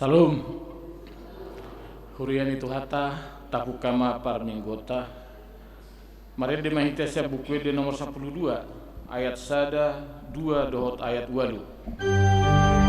Salam. Hurian itu hata takukama parminggota. Mari dimahita saya buku di nomor 12 ayat sada 2 dohot ayat 8.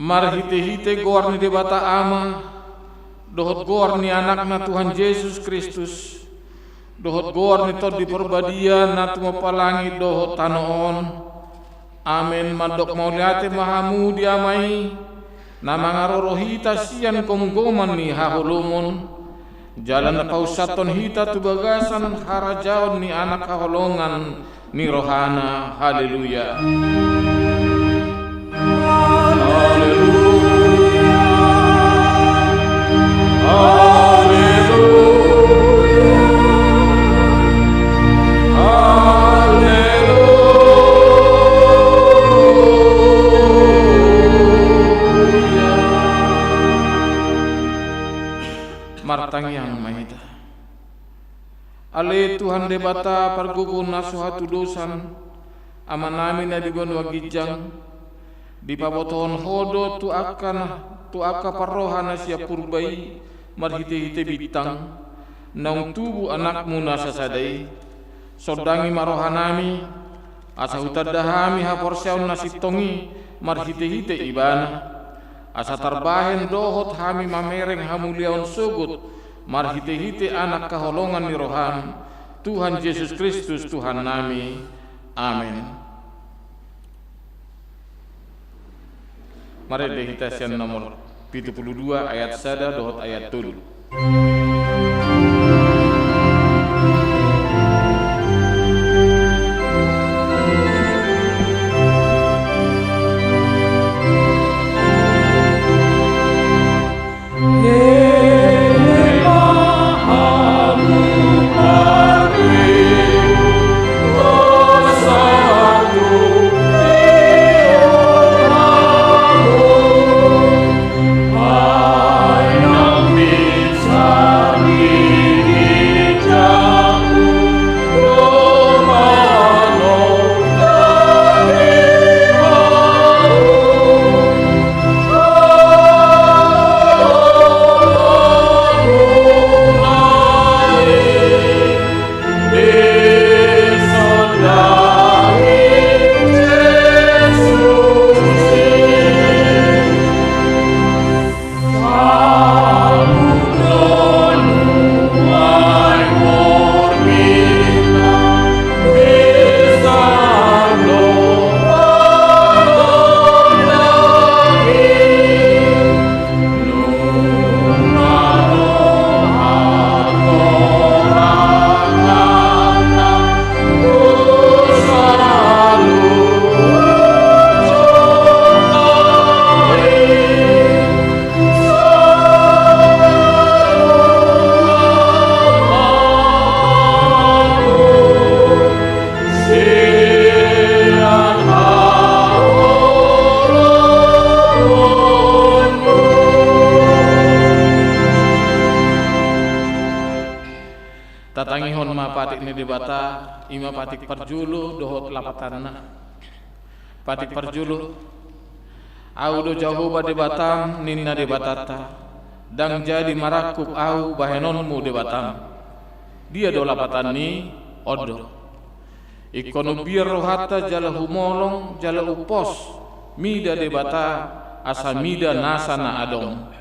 Marhite-hite gor ni debata ama, dohot gor ni anakna Tuhan Yesus Kristus, dohot gor ni tod di perbadia na tumapalangi dohot tanoon. Amen. Madok mauliate mahamu diamai, na mangarorohita sian komgoman ni hahulumon, jalan na kausaton hita tubagasan harajaon ni anak kaholongan ni rohana. Haleluya. Martang yang mahita ale Tuhan debata pargugun nasuhatu dosan amanami na digon wagijang di paboton hodo tu aka parrohana sia purbai marhite-hite bitang naung tubu anakmu nasa sadai sodangi marohanami asa hutadahami haporsaun nasitongi marhite-hite ibana asa tarbahen dohot hami mamereng hamuliaon sugut marhite-hite anak kaholongan ni roham Tuhan Yesus Kristus Tuhan nami. Amin. Mari kita sian nomor 72 ayat sada dohot ayat 7. I know me. tatangihon ma patik ni debata ima patik parjulu dohot lapatanna patik parjulu au do Jahoba debatam ninna debatata dang jadi marakuk au bahenonmu debatam dia do lapatan ni odo ikono biar rohata jala humolong jala upos mida debata asa mida nasana adong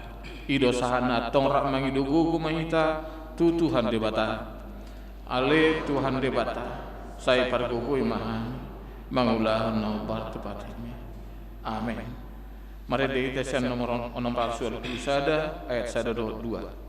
ido sahana tongrak mangido gugu mahita tu Tuhan debata ale Tuhan debata saya pargugui mahan mangulahan naubar tepat ini amin. Mari kita sian nomor rasul Al-Qisada ayat 122.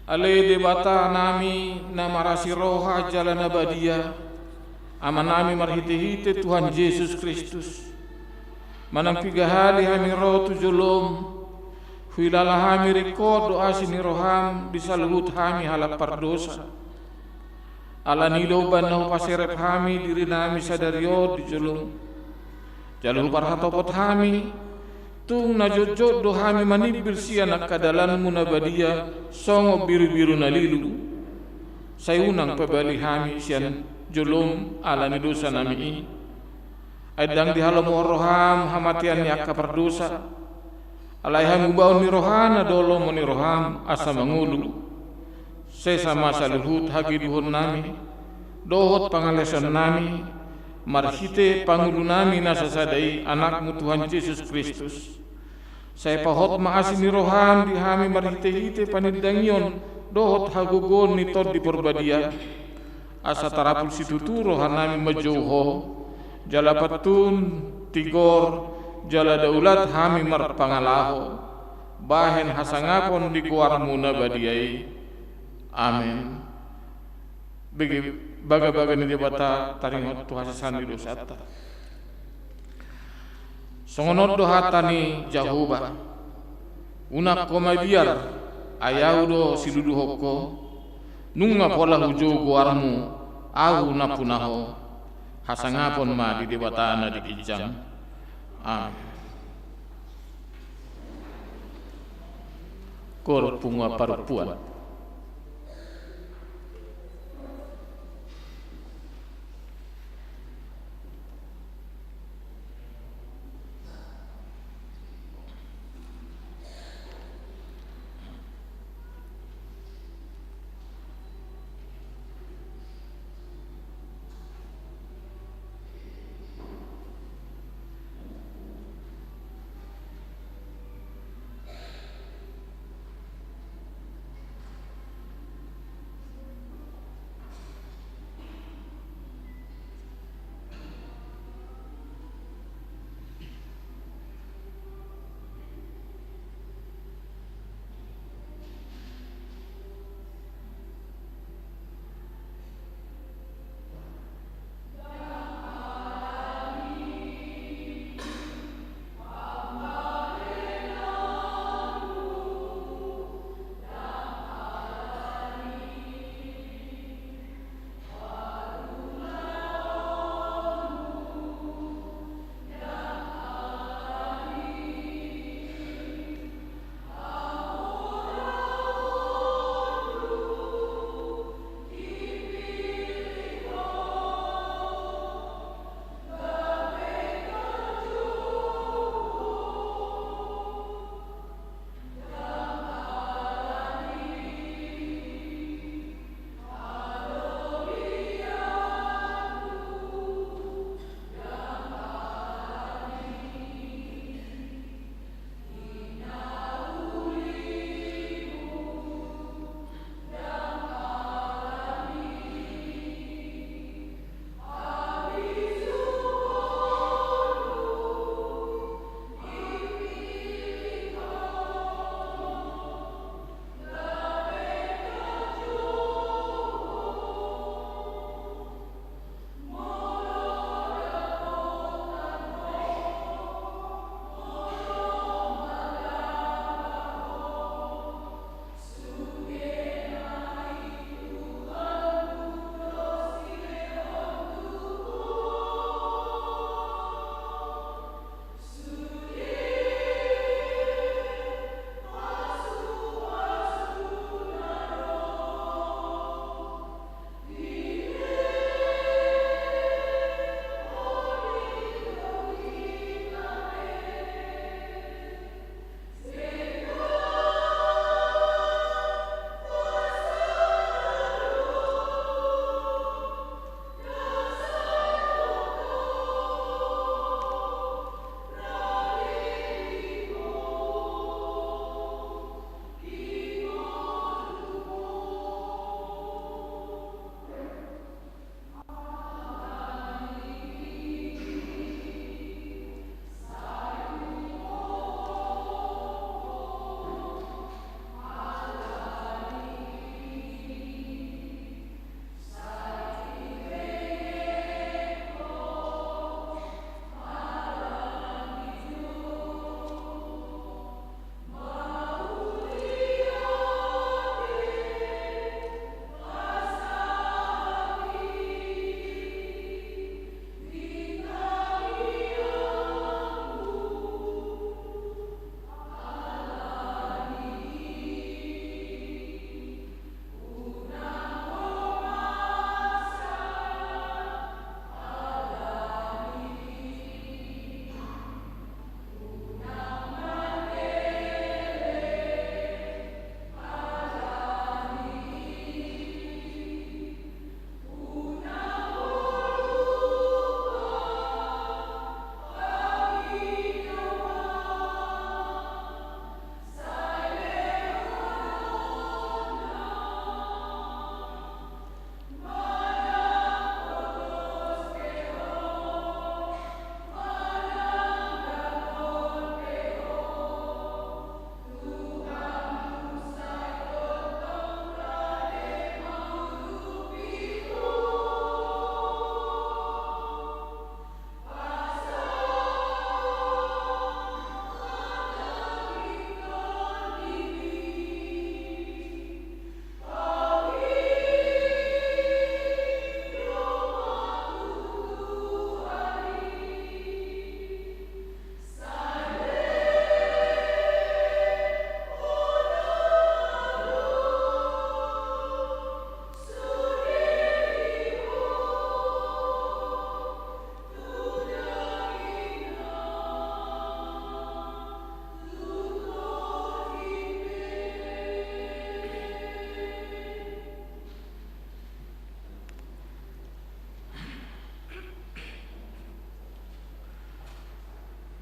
Ale debata nami namarasi roha jalan abadia amanami marhite-hite Tuhan Yesus Kristus manang pigahali hami roh tujulom huilala hami rekod doa sini roham disaluhut hami halap pardosa ala nido banau paseret hami diri nami sadario dijulum jaluh parhatopot hami tung najojot do hami manibir sianak kadalan munabadia songo biru-biru nalilu sayunang pebali hami sian julum ala ni dosa nami i aidang di halam roham hamatian yakka perdosa alai hami baun ni rohana dolo moni roham asa mangulu sesama saluhut hagi duhun nami dohot pangalesan nami marhite pangulu nami nasasadai anakmu Tuhan Yesus Kristus saya pahot maasini roham di hami marhite-hite panidangyon dohot hagugon ni tod di porbadia asa tarapul situtu rohan nami majauho jala patun tigor jala daulat hami marpangalaho bahen hasangapon di guarmu nabadiai amin baga-baga ni debata taringot Tuhan sandi dosata songonot dohatani Jahoba unak komabiar ayaudo sidudu hoko nunga pola hujo guarmu au napunaho hasangapon ma di debata ana di kijang amin korpunga perempuan.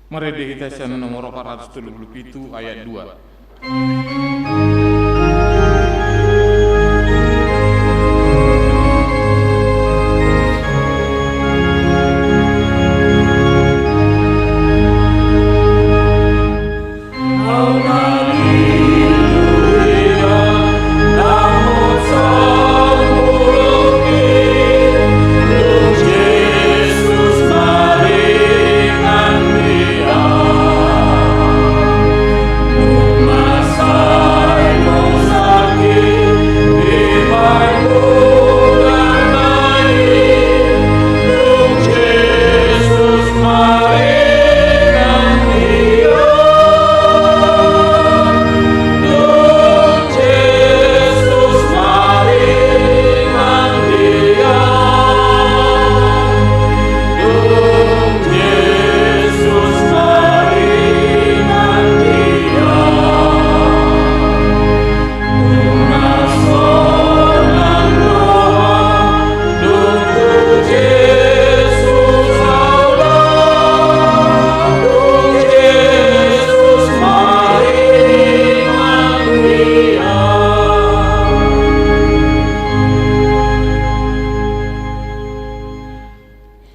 Meditasi nomor 477 ayat 2.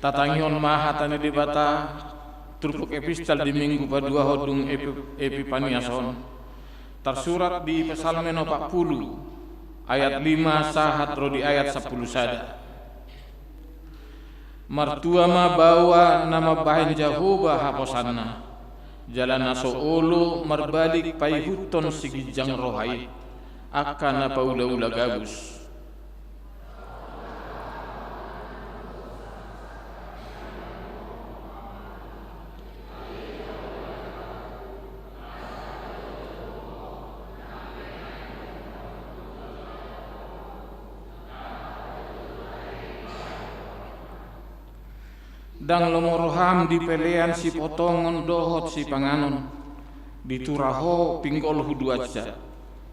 Tatangion mahatane di bata turpuk epistal di minggu padua hodung Epifaniason tersurat di Psalme 40 ayat 5 sahat rodi ayat 10 sada. Martua ma bawa nama bahan Jahoba haposanna jalan naso olo marbalik pai huton sigijang rohai akan apa ula-ula gabus. Dang lomoroham di pelean si potongon dohot si panganon dituraho pinggol huduaca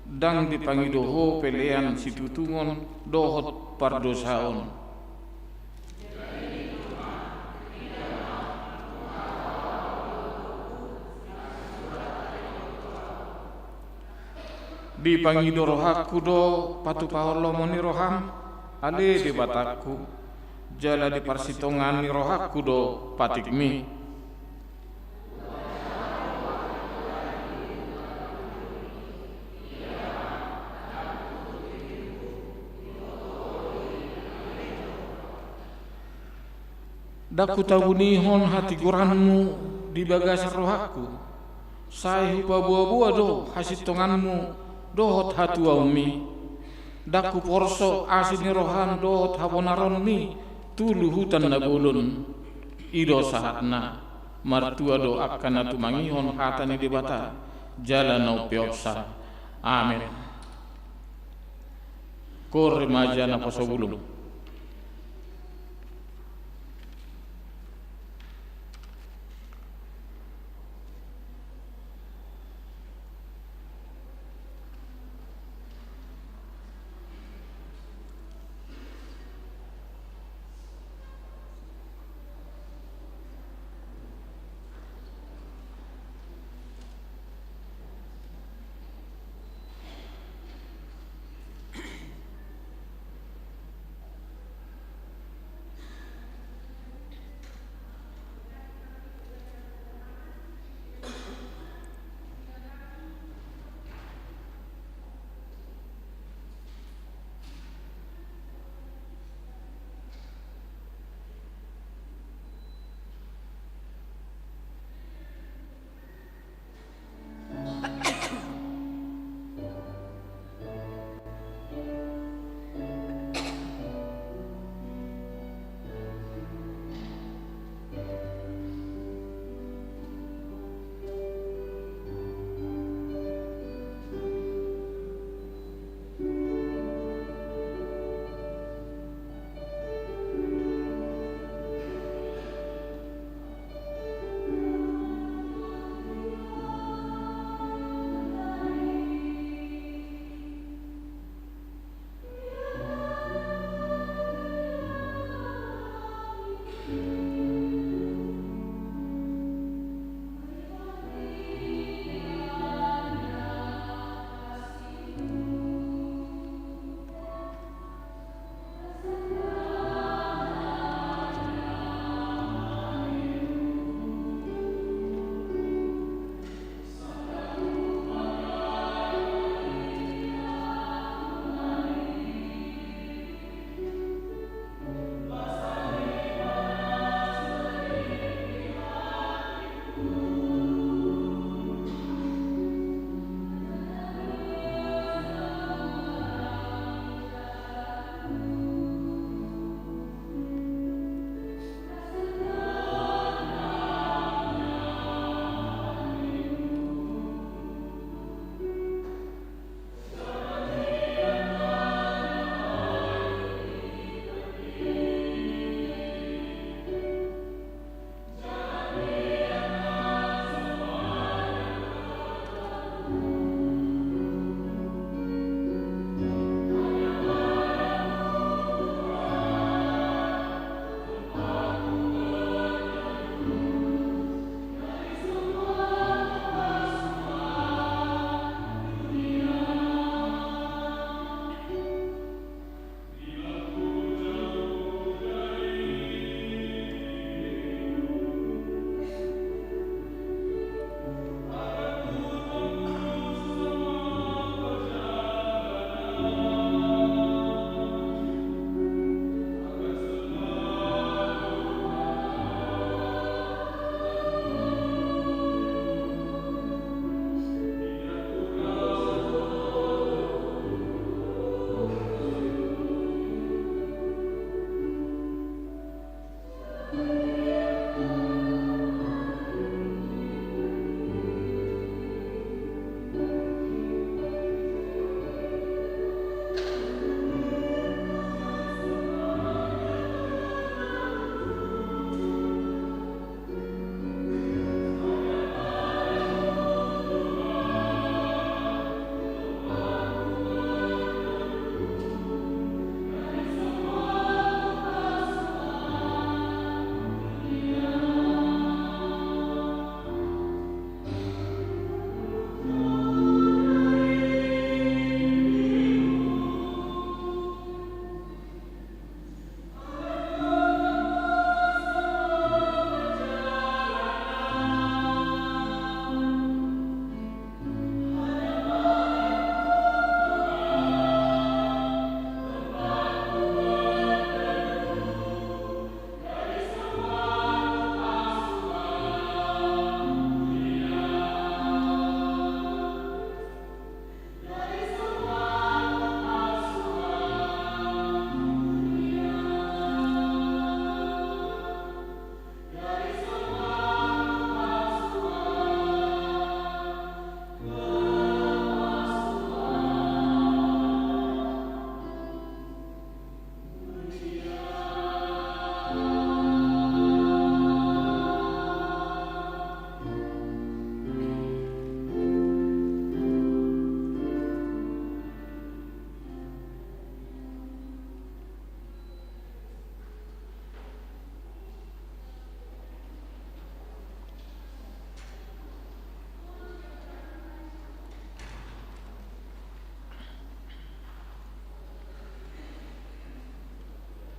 dang dipangidoho pelean si tutungon dohot pardosaon. Dipangidorohaku do patu paholomoni roham ale di bataku jala di parsitongan ni rohaku do patikmi. Daku tabunihon hati guranmu di bagasar rohaku sai hupa buah-buah do hasitonganmu dohot hatu aumi. Daku porso asini rohan dohot habonaron mi tulu hutan nabulun ido sahatna martua do akan tumangihon hatani di bata jalan nau pioksa. Amin. Kor remaja na pasobulung.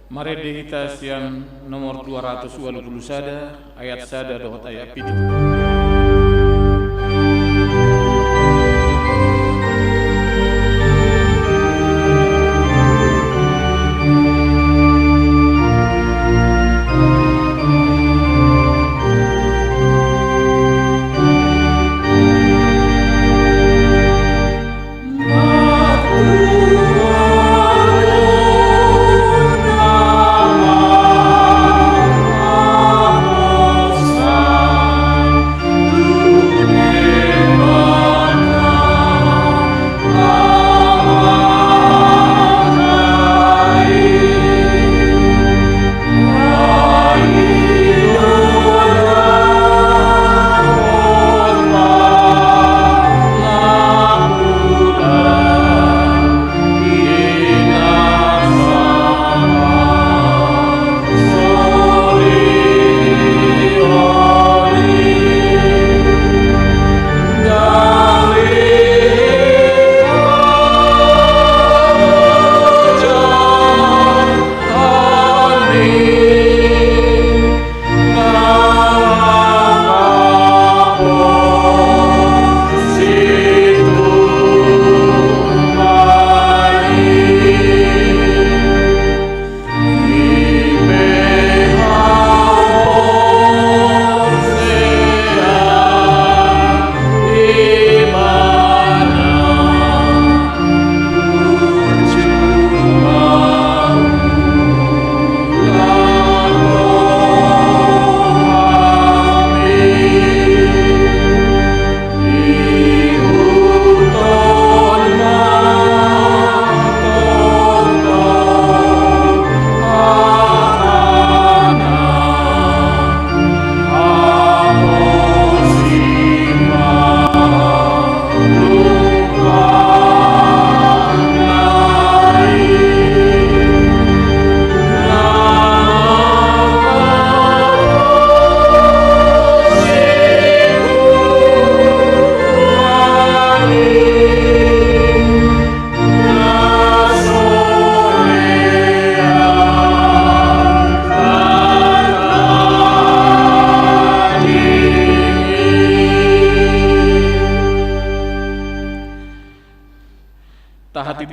Mari kita siang nomor 220 sada ayat sada dohot ayat pitu.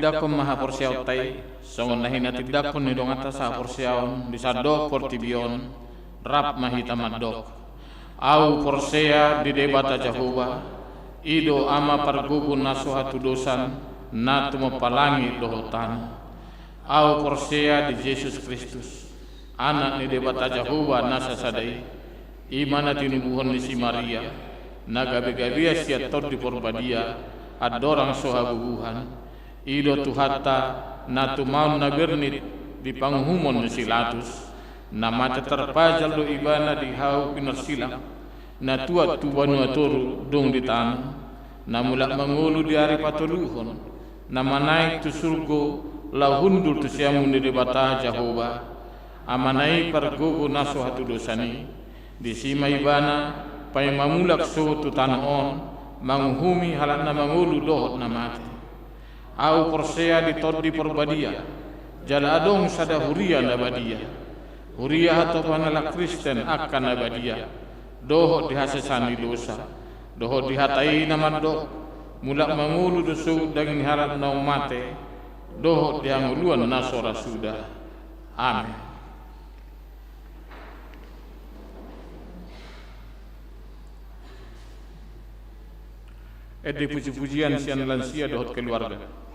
Tidakon maha porsiaw tay songon nahina tidakon ni dong atas sa porsiaw di sadok portibion rap mahita madok au porsea di debata Jehovah ido ama pargugun naso hatu dosan natu mapalangi dohotan au porsea di Yesus Kristus anak ni debata Jehovah nasa sadai imana tinubuhon ni si Maria nagabe-gabia sia tod di porbadia adorang sohabubuhan ido tuhata natu mau nagernit di panghumon si latus na mata terpajal do ibana di hau pinarsilang na tuat tubanu atoru dong di tanah na mulak mangulu di hari patuluhon na manai tu surgo lahundur tu siamun di debata Jehovah amanai pargogo naso hatu dosani di sima ibana pai mamulak so tu tanah on manghumi halat na mangulu dohot na mati au porsea di tod di porbadia jala adong sada huria nabadia huria atau panala Kristen akan nabadia doho dihasesani dosa doho dihatai namandok mulak mangulu dosu daging harat nau mate doho dianguluan nasora sudah amin. Edi puji-pujian sian lansia dohot keluarga.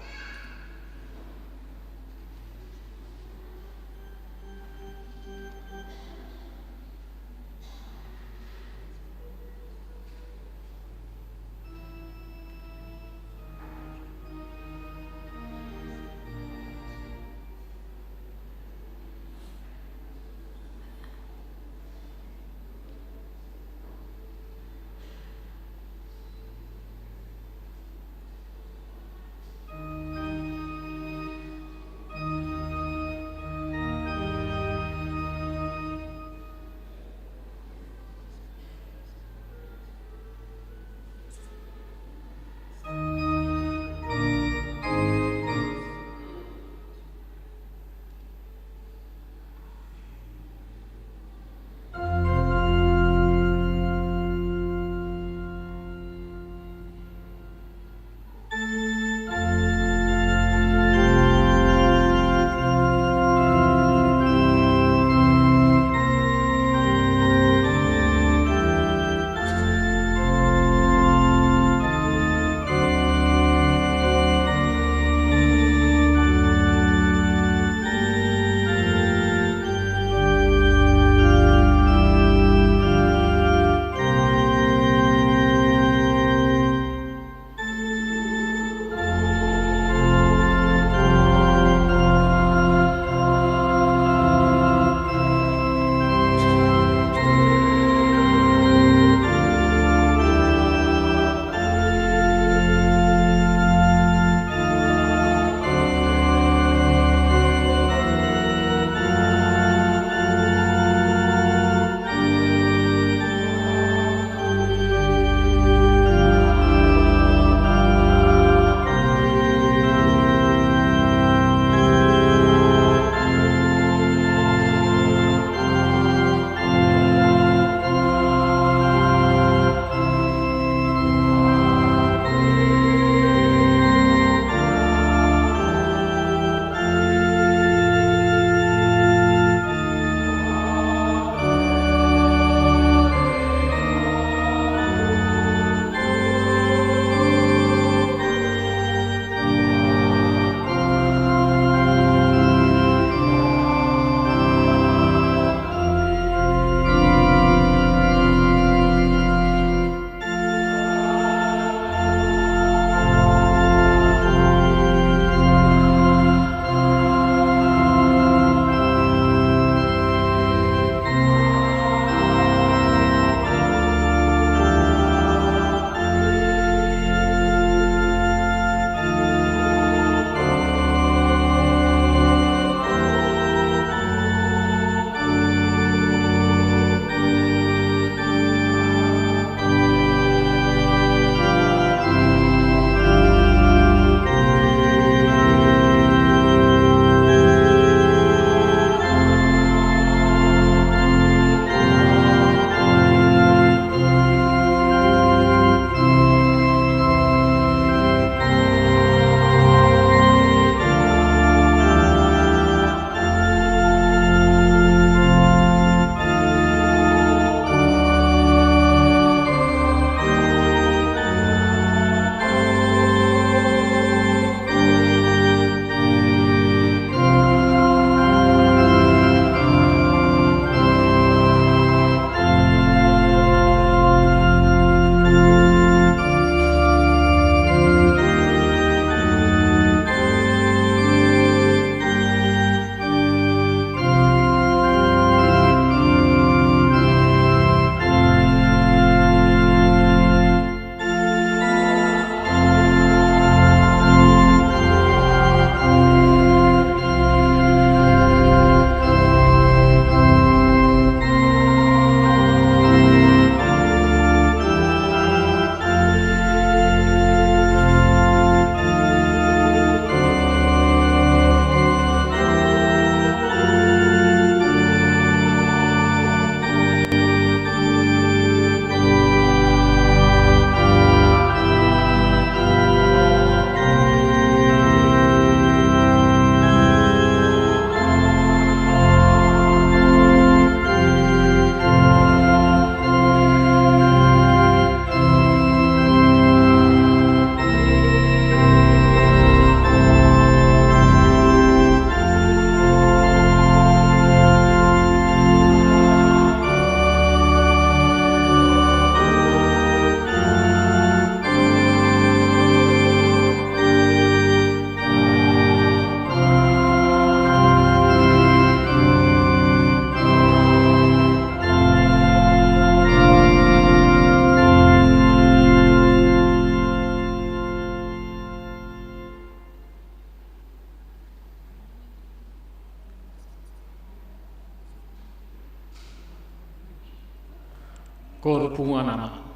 korpungan anak.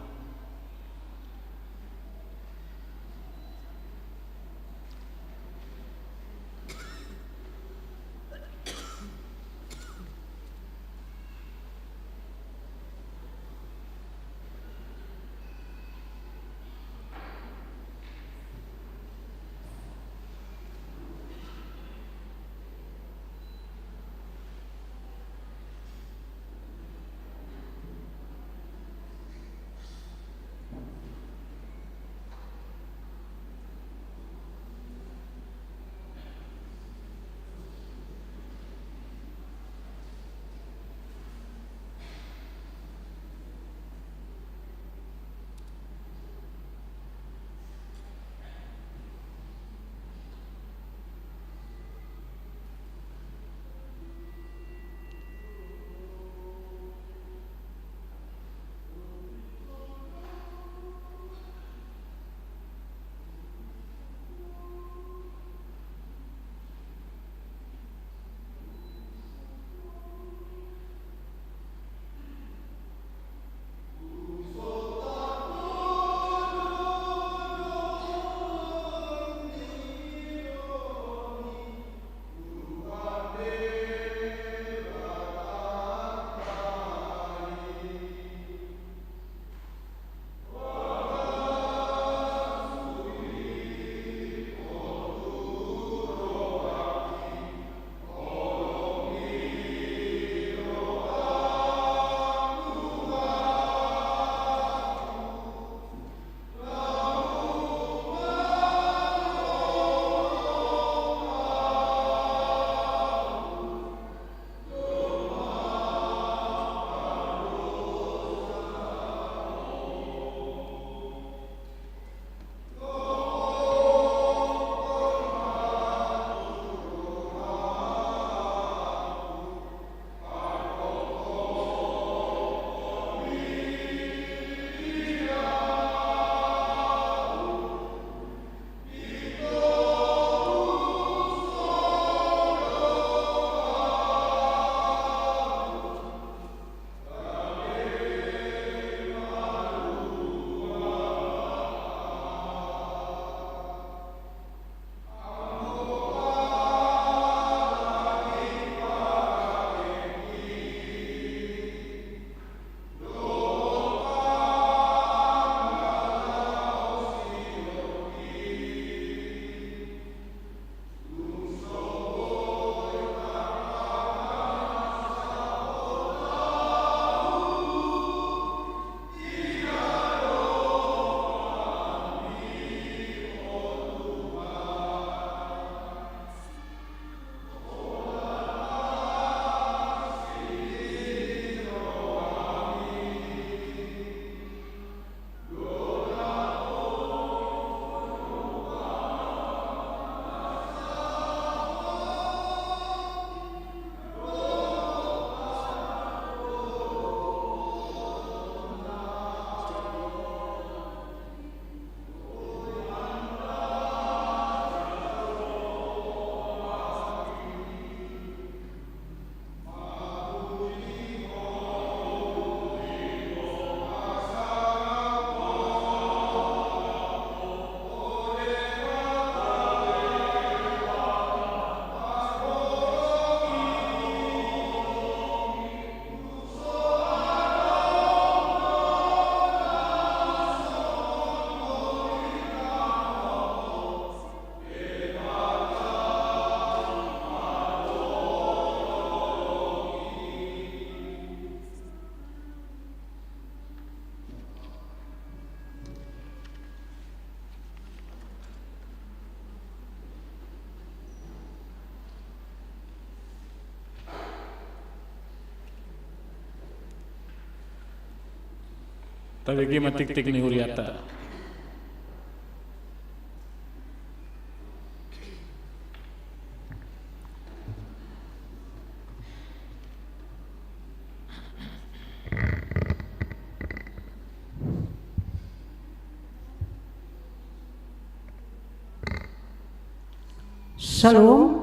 Tawigi matik-tik ni Huriata. Salam.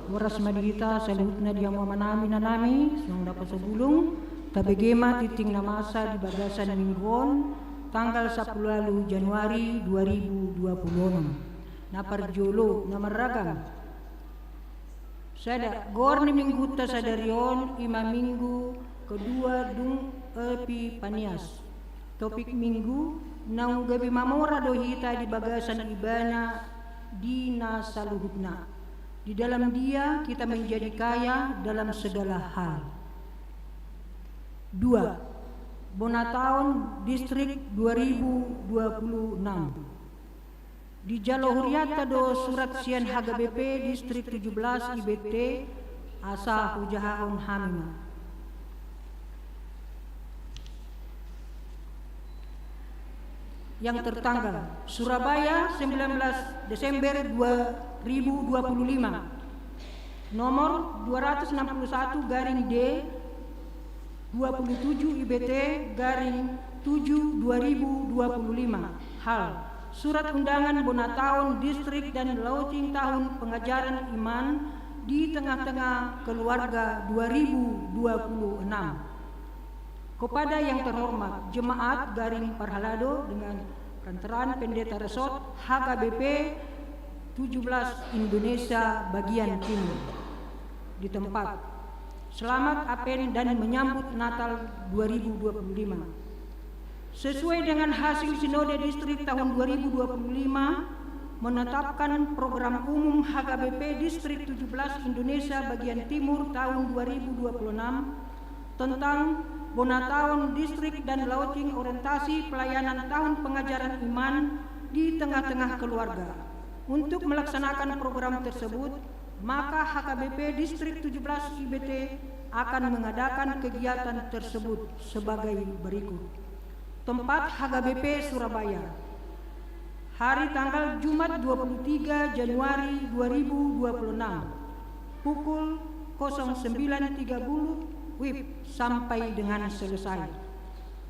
Waras madita salut na diang mamanami na nami, sung dapat sa gulong, tabegema titing na masa di bagasan minggon tanggal 10 Januari 2026 na parjolo na maragam sada gor ni mingguta sadarion ima minggu kedua dung epi panias topik minggu nang gabi mamora dohita di bagasan ibana di nasaluhutna. Di dalam dia kita menjadi kaya dalam segala hal. 2. Bonataon Distrik 2026. Di Jalohuriata do surat sian HGBP Distrik 17 IBT asa hujahaon hamima. Yang tertanggal Surabaya 19 Desember 2025 nomor 261 garing D 27 IBT garing 7 2025 hal surat undangan bonataon distrik dan launching tahun pengajaran iman di tengah-tengah keluarga 2026 kepada yang terhormat jemaat garing Parhalado dengan Kantoran Pendeta Resort HKBP 17 Indonesia bagian timur di tempat selamat apen dan menyambut Natal 2025 sesuai dengan hasil sinode distrik tahun 2025 menetapkan program umum HKBP Distrik 17 Indonesia bagian timur tahun 2026 tentang bonataon distrik dan launching orientasi pelayanan tahun pengajaran iman di tengah-tengah keluarga. Untuk melaksanakan program tersebut, maka HKBP Distrik 17 IBT akan mengadakan kegiatan tersebut sebagai berikut. Tempat HKBP Surabaya. Hari tanggal Jumat 23 Januari 2026 pukul 09.30 WIB sampai dengan selesai.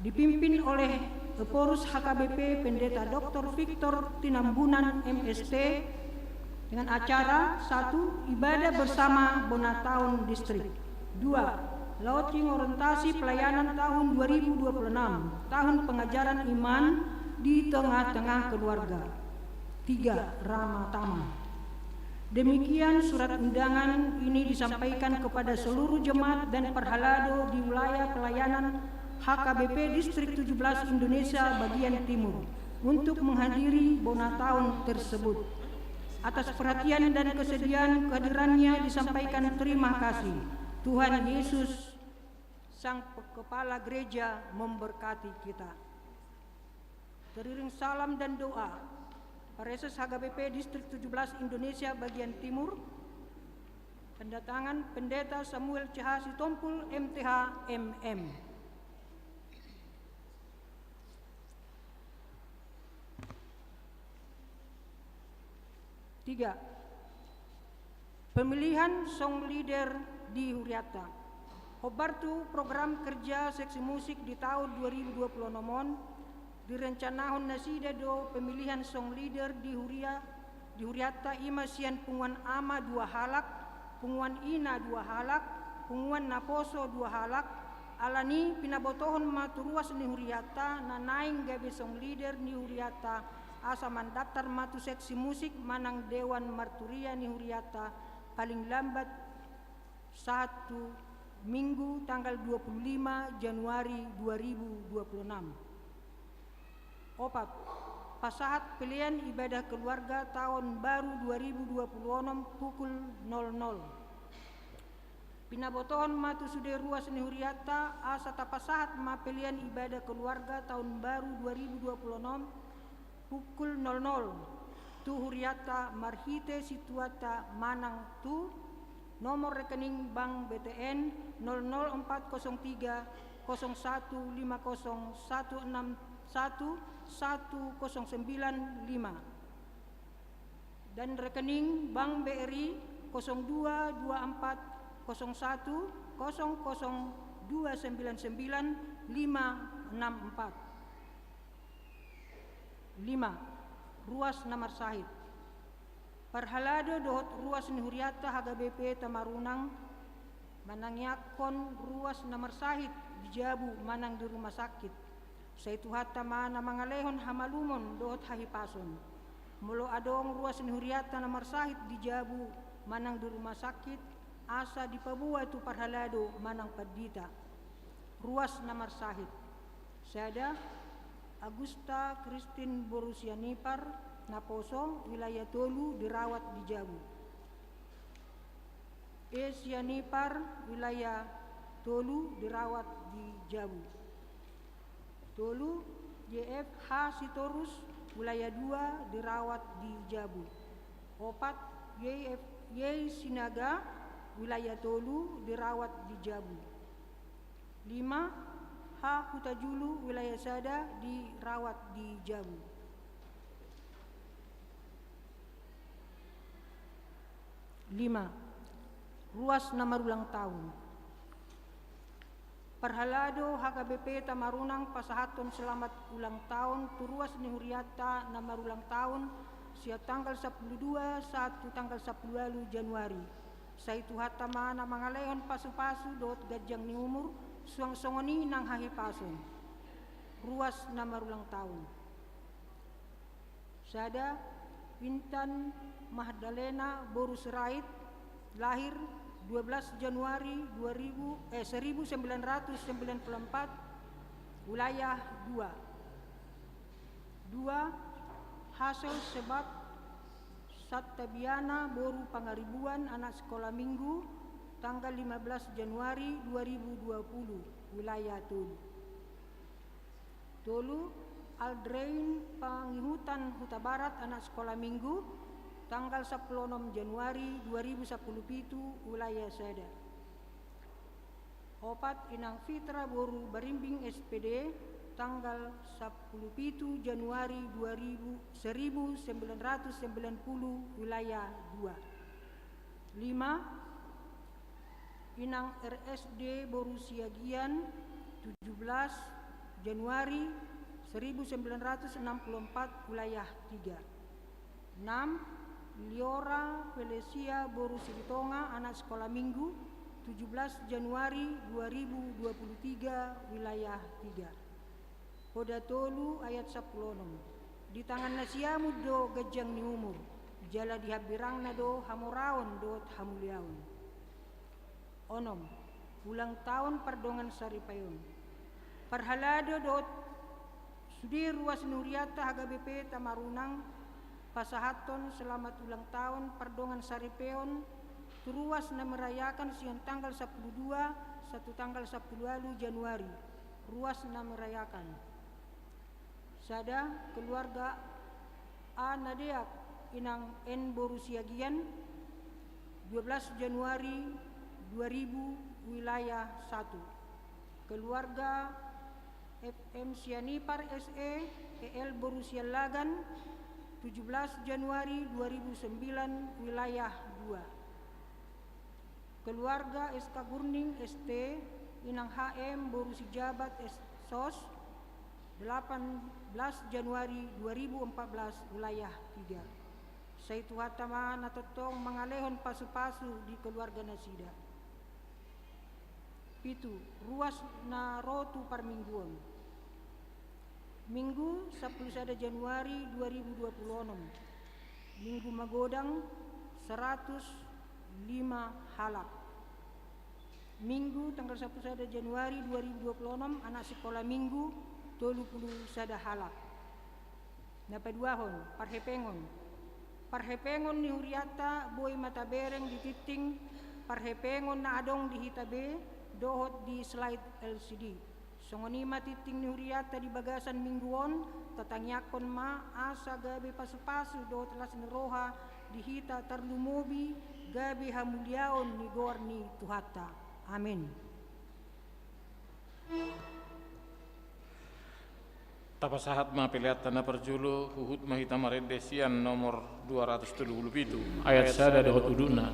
Dipimpin oleh Eporus HKBP Pendeta Dr. Victor Tinambunan MST dengan acara 1. Ibadah bersama Bonataon Distrik 2. Launching orientasi pelayanan tahun 2026 tahun pengajaran iman di tengah-tengah keluarga 3. Rama Tama. Demikian surat undangan ini disampaikan kepada seluruh jemaat dan Parhalado di wilayah pelayanan HKBP Distrik 17 Indonesia bagian timur untuk menghadiri bonataon tersebut. Atas perhatian dan kesediaan kehadirannya disampaikan terima kasih. Tuhan Yesus Sang Kepala Gereja memberkati kita. Teriring salam dan doa. Pareses HKBP Distrik 17 Indonesia bagian timur. Tanda tangan Pendeta Samuel CH Sitompul MTH MM. Tiga. Pemilihan song leader di Huriata. Hobartu program kerja seksi musik di tahun 2020 nomon direncanahon nasida do pemilihan song leader di Huriata ima sian punguan ama 2 halak, punguan ina 2 halak, punguan naposo 2 halak, alani pinabotohon maturuas ni Huriata na naing gabe song leader ni Huriata asa mandaftar matu seksi musik manang Dewan Marturia ni Huriata paling lambat 1 Minggu tanggal 25 Januari 2026. 4. Pasahat pilihan ibadah keluarga tahun baru 2026 pukul 00. Pinabotohon matu sude ruas ni Huriata asa tapasahat ma pilihan ibadah keluarga tahun baru 2026 pukul 00. Tu Huriata Marhite Situata Manang tu nomor rekening Bank BTN 00403 0150161109 dan rekening Bank BRI 0224 5. Ruas Namar Sahid. Parhalado dohot ruas ni Huriata HKBP Tamarunang manangyakon ruas Namar Sahid di Jabu manang di rumah sakit. Saitu hatta mana mangalehon hamalumon dohot hahipason. Molo adong ruas ni huriata na marsahit di Jabu manang di rumah sakit. Asa di Papua itu parhalado manang padita. Ruas na marsahit. Sada Agusta Christine Borusianipar Naposo wilayah Tolu dirawat di Jabu. Sianipar wilayah Tolu dirawat di Jabu. Tolu JFH Sitorus wilayah 2 dirawat di Jabu. 4 Y Sinaga wilayah Tolu dirawat di Jabu. 5 H Hutajulu wilayah Sada dirawat di Jabu. 5 ruas nama ulang tahun. Parhalado HKBP Tamarunang pasahaton selamat ulang tahun turuas ni huriata nama ulang tahun sia tanggal 12 1 tanggal 10 Januari. Saitu hatta mana mangalehon pasu-pasu dot gajang ni umur suang-songoni nang hahipason. Ruas nama ulang tahun. Sada Intan Mahdalena Borusirait lahir 12 Januari 1994 wilayah 2. 2 Hasil sebab Sattabiana Boru Pangaribuan anak sekolah minggu tanggal 15 Januari 2020 wilayah Tolu. Tolu Aldrain Pangihutan Huta Barat anak sekolah minggu tanggal 16 Januari 2017 wilayah Sada. 4 Inang Fitra Boru Barimbing SPD tanggal 17 Januari 1990 wilayah 2. 5 Inang RSD Boru Siagian 17 Januari 1964 wilayah 3. 6 Liora Felicia Boru Sibitonga anak sekolah minggu 17 Januari 2023 wilayah 3. Poda Tolu ayat 10 di tangan nasiamu do gajang ni umur jala dihabirang na do hamoraon dot hamuliaon. Onom ulang tahun pardongan saripayon parhalado dot sudir ruas nuriata HKBP Tamarunang pasahaton selamat ulang tahun pardongan saripeon turuas na merayakan siang tanggal 12 satu tanggal 10 Januari ruas na merayakan. Sada keluarga A Nadeak Inang N Borusiagian 12 Januari 2000 wilayah 1. Keluarga FM Sianipar SE EL Borusialagan 17 Januari 2009 wilayah 2. Keluarga SK Gurning ST Inang HM Borusijabat SOS 18 Januari 2014 wilayah 3. Saitu hatama natotong mangalehon pasu-pasu di keluarga Nasida. 7 ruas na rotu parmingguon. Minggu 11 Januari 2026. Minggu Magodang 105 halak. Minggu tanggal 11 Januari 2026 anak sekolah minggu 30 halak. Napaduahon parhepengon ni huriata boy matabereng di titing parhepengon na adong di hitabe dohot di slide LCD. Songoni matiting ni huriata di bagasan mingguon tatangyakon ma asa gabi pasu-pasu dohot las ni roha di hita tarlumobi gabi hamuliaon ni gorni tuhata. Amin. Tapasahat mapiliatan na perjulu huhut mahita maredesian nomor 277 Ayat sada dohot uduna.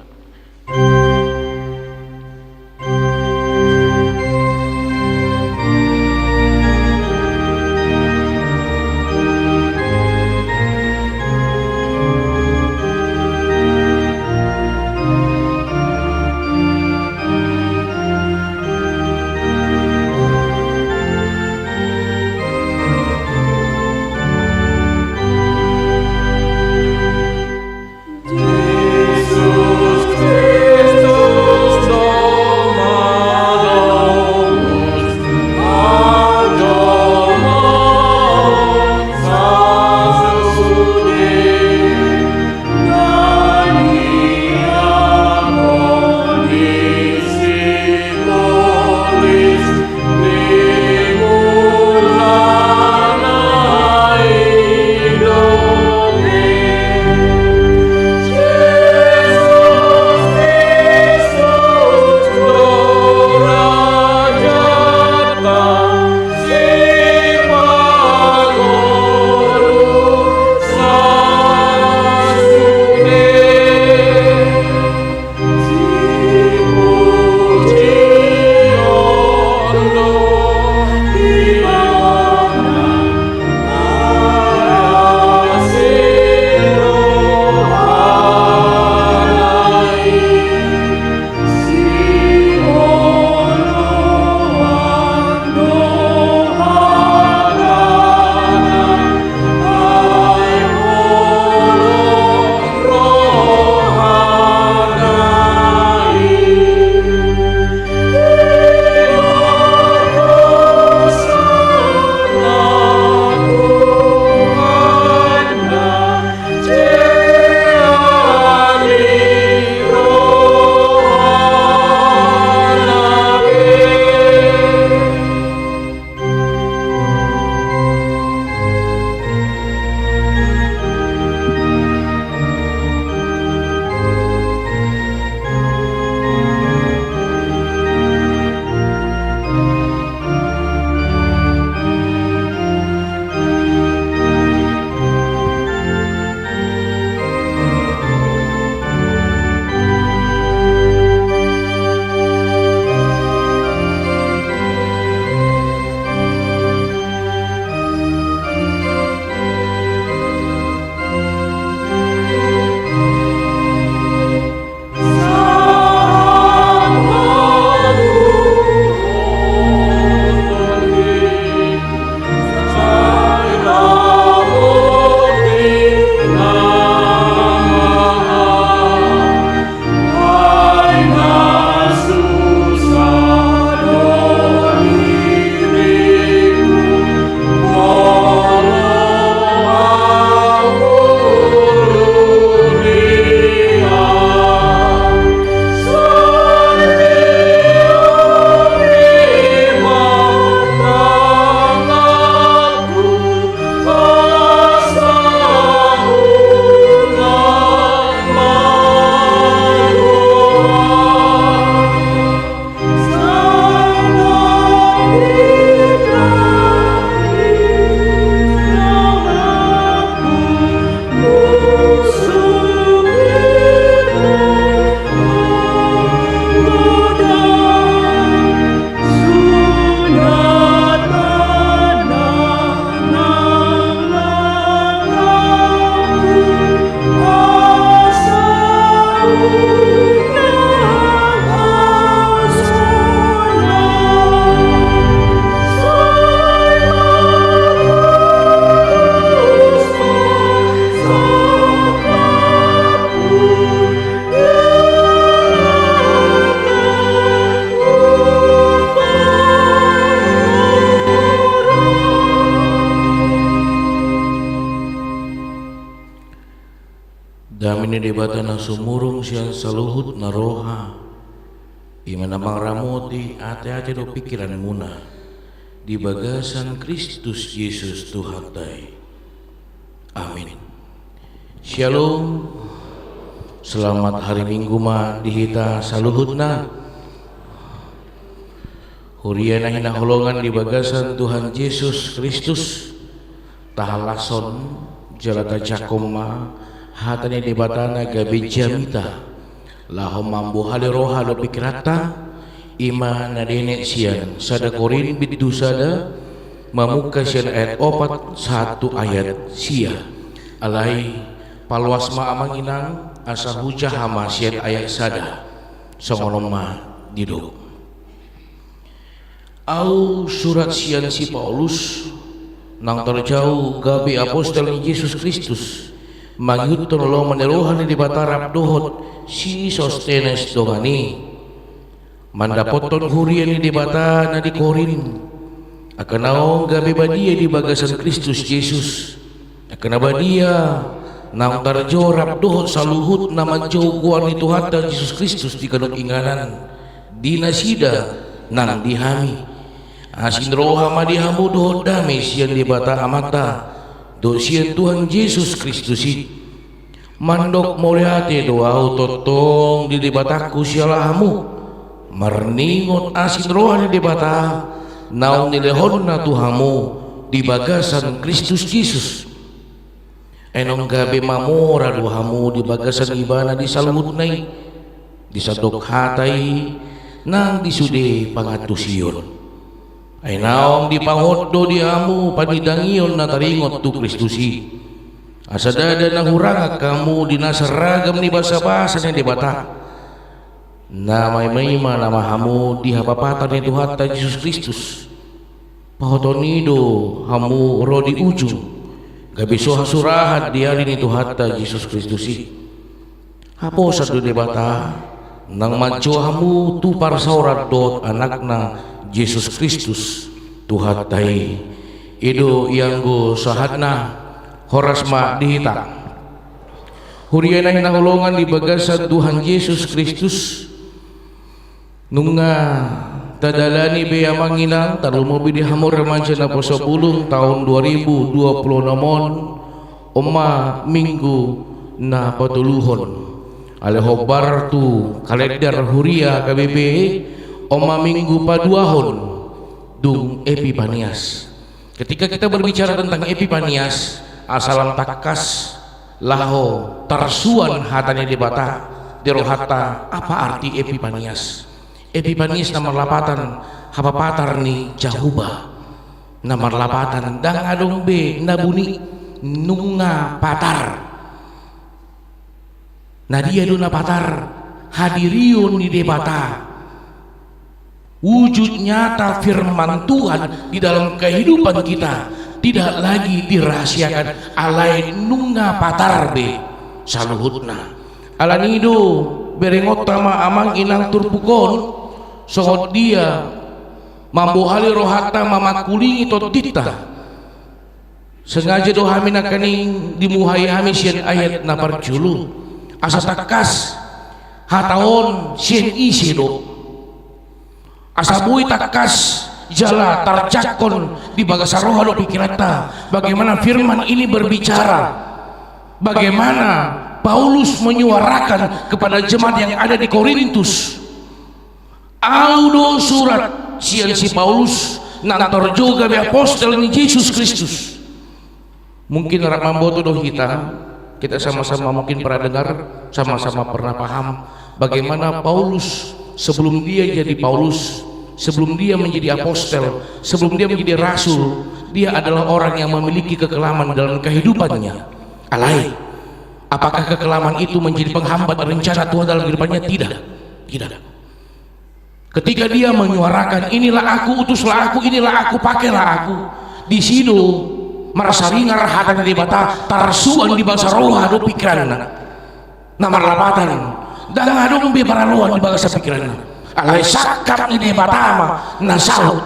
Damini debata na sumurong siya sa luhut na roha. Ima namang ramoti ate-ate do pikiran muna. Di bagasan Kristus Yesus Tuhan tay. Amin. Shalom. Selamat hari Minggu ma dihita sa luhut na. Huria na hinaholongan di bagasan Tuhan Yesus Kristus. Tahalason jalada jakoma hatani debatana gabi jamita. Lahom mambu hali roha lo pikirata ima na denek sian sada korin bidu sada mamuka sian ayat 4 satu ayat sia alai palwasma amang inang asa hujah hama sian ayat sada songonoma dido au surat sian si Paulus nang terjauh gabi apostol ni Yesus Kristus mangyut tolong menerohan di batarap dohot si Sostenes dongani mandapoton hurian di bata na di Korin akan naong gabi badia di bagasan Kristus Yesus akan badia nang tarjorap dohot saluhut na manjoguan itu hatta Yesus Kristus di kanong inganan di nasida nang dihami asin roha madihamu dohot damai sian di bata amata do sian Tuhan Yesus Kristus mandok moliate doa totong di debataku sialahamu marningot asin rohani debata naung nilehon na Tuhamu di bagasan Kristus Yesus enong gabe mamora dohamu di bagasan ibana di salmut nai di sadok hatai nang disude pangatusion ay naong di pangotdo diamu panidangion na taringot tu Kristusi asadada na huranga kamu dinasaragam ni basa-basa ni debata na may nama hamu di hapapatan ni Tuhan Yesus Kristus pahotonido hamu rodi ujung gabiso hasurahat di hari ni Tuhan Yesus Kristus hapo sa debata nang manco hamu tu para saurat dot anak na Yesus Kristus Tuhan tay ido ianggo sahatna horas ma dihita huriana hinahulongan di bagasan Tuhan Yesus Kristus nunga tadalani be amanginang tarumobi di hamur remaja na poso pulung tahun 2020 namon oma minggu na patuluhon alehobar tu kalendar huria KBP oma minggu paduahon dung Epifanias. Ketika kita berbicara tentang Epifanias asalam takas laho tarsuan hatanya debata derohata apa arti Epifanias. Epifanias nama lapatan hapapatar ni jahuba nama lapatan dang adong be nabuni nunga patar nadia duna patar hadiriun di debata wujud nyata firman Tuhan di dalam kehidupan kita tidak lagi dirahasiakan alai nunga patar be saluhutna alanido berengot tama amang inang turpukon sohot dia mambohali rohata mamakulingi totita sengaja dohamina kaning dimuhai hamisian ayat na parjulu asa takas hataon sien isi do asa bui takas jala tarcakon di bagasa roha do pikirata bagaimana firman ini berbicara bagaimana Paulus menyuarakan kepada jemaat yang ada di Korintus audo surat sian si Paulus nantor juga be apostol ni Yesus Kristus mungkin ramamboto do kita sama-sama mungkin pernah dengar sama-sama pernah paham bagaimana Paulus sebelum dia jadi Paulus sebelum dia menjadi apostol, sebelum dia menjadi rasul, dia adalah orang yang memiliki kekelaman dalam kehidupannya. Alai, apakah kekelaman itu menjadi penghambat rencana Tuhan dalam kehidupannya? Tidak, tidak. Ketika dia menyuarakan inilah aku, utuslah aku, inilah aku, pakailah aku, di situ merasa ringar hatan di bata tarsuan di bahasa roh adu pikiran nama lapatan dan adung be paraluan di bahasa pikiran alai sakap ni di batama nasalut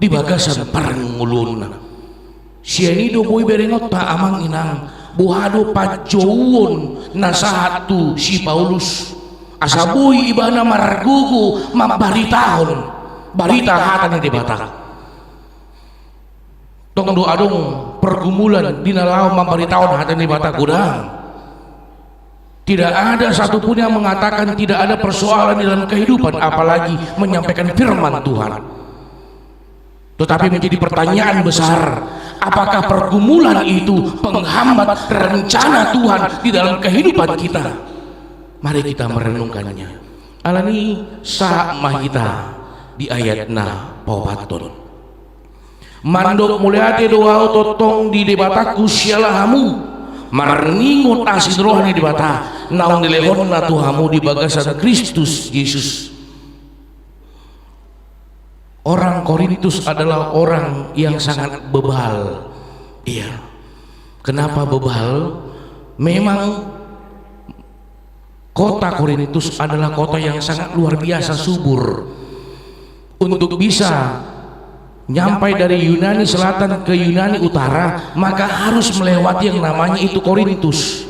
di bagasan parangulun sianido boy berengot pa amang inang buhado pajouon nasahat tu si Paulus asaboy ibana margugo mabaritahon barita hatan di bata tong do adong pergumulan dinalaw mabaritahon hatan di bata gudang. Tidak ada satupun yang mengatakan tidak ada persoalan di dalam kehidupan, apalagi menyampaikan firman Tuhan. Tetapi menjadi pertanyaan besar, apakah pergumulan itu penghambat rencana Tuhan di dalam kehidupan kita? Mari kita merenungkannya. Alani sa mahita di ayat na pawaton. Mandok muliate doa totong di debataku sialahamu. Marningot asin rohani di bata naon dilehon na Tuhamu di bagasan Kristus Yesus. Orang Korintus adalah orang yang sangat bebal. Iya. Kenapa bebal? Memang kota Korintus adalah kota yang sangat luar biasa subur. Untuk bisa nyampai dari Yunani Selatan ke Yunani Utara, maka harus melewati yang namanya itu Korintus,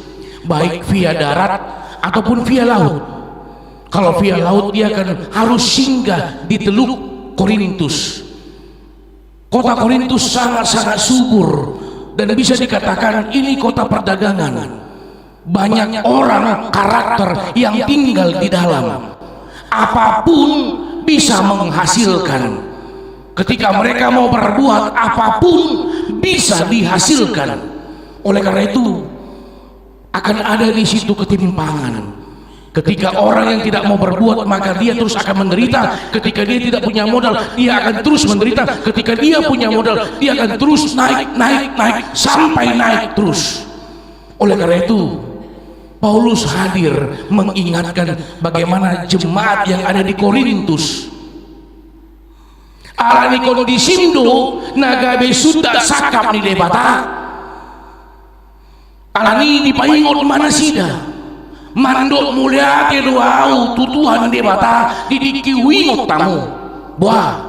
baik via darat ataupun via laut. Kalau via laut dia akan harus singgah di Teluk Korintus. Kota Korintus sangat-sangat subur dan bisa dikatakan ini kota perdagangan. Banyak orang karakter yang tinggal di dalam. Apapun bisa menghasilkan. Ketika mereka mau berbuat apapun bisa dihasilkan. Oleh karena itu akan ada di situ ketimpangan. Ketika orang yang tidak mau berbuat maka dia terus akan menderita. Ketika dia tidak punya modal dia akan terus menderita. Ketika dia punya modal dia akan terus naik sampai naik terus. Oleh karena itu Paulus hadir mengingatkan bagaimana jemaat yang ada di Korintus. Alani kondisindo nagabe sudah sakap ni debata. Alani dipaingot mana sida. Mandok mulia ke doau tutuhan debata didikiwingot tamu. Wah.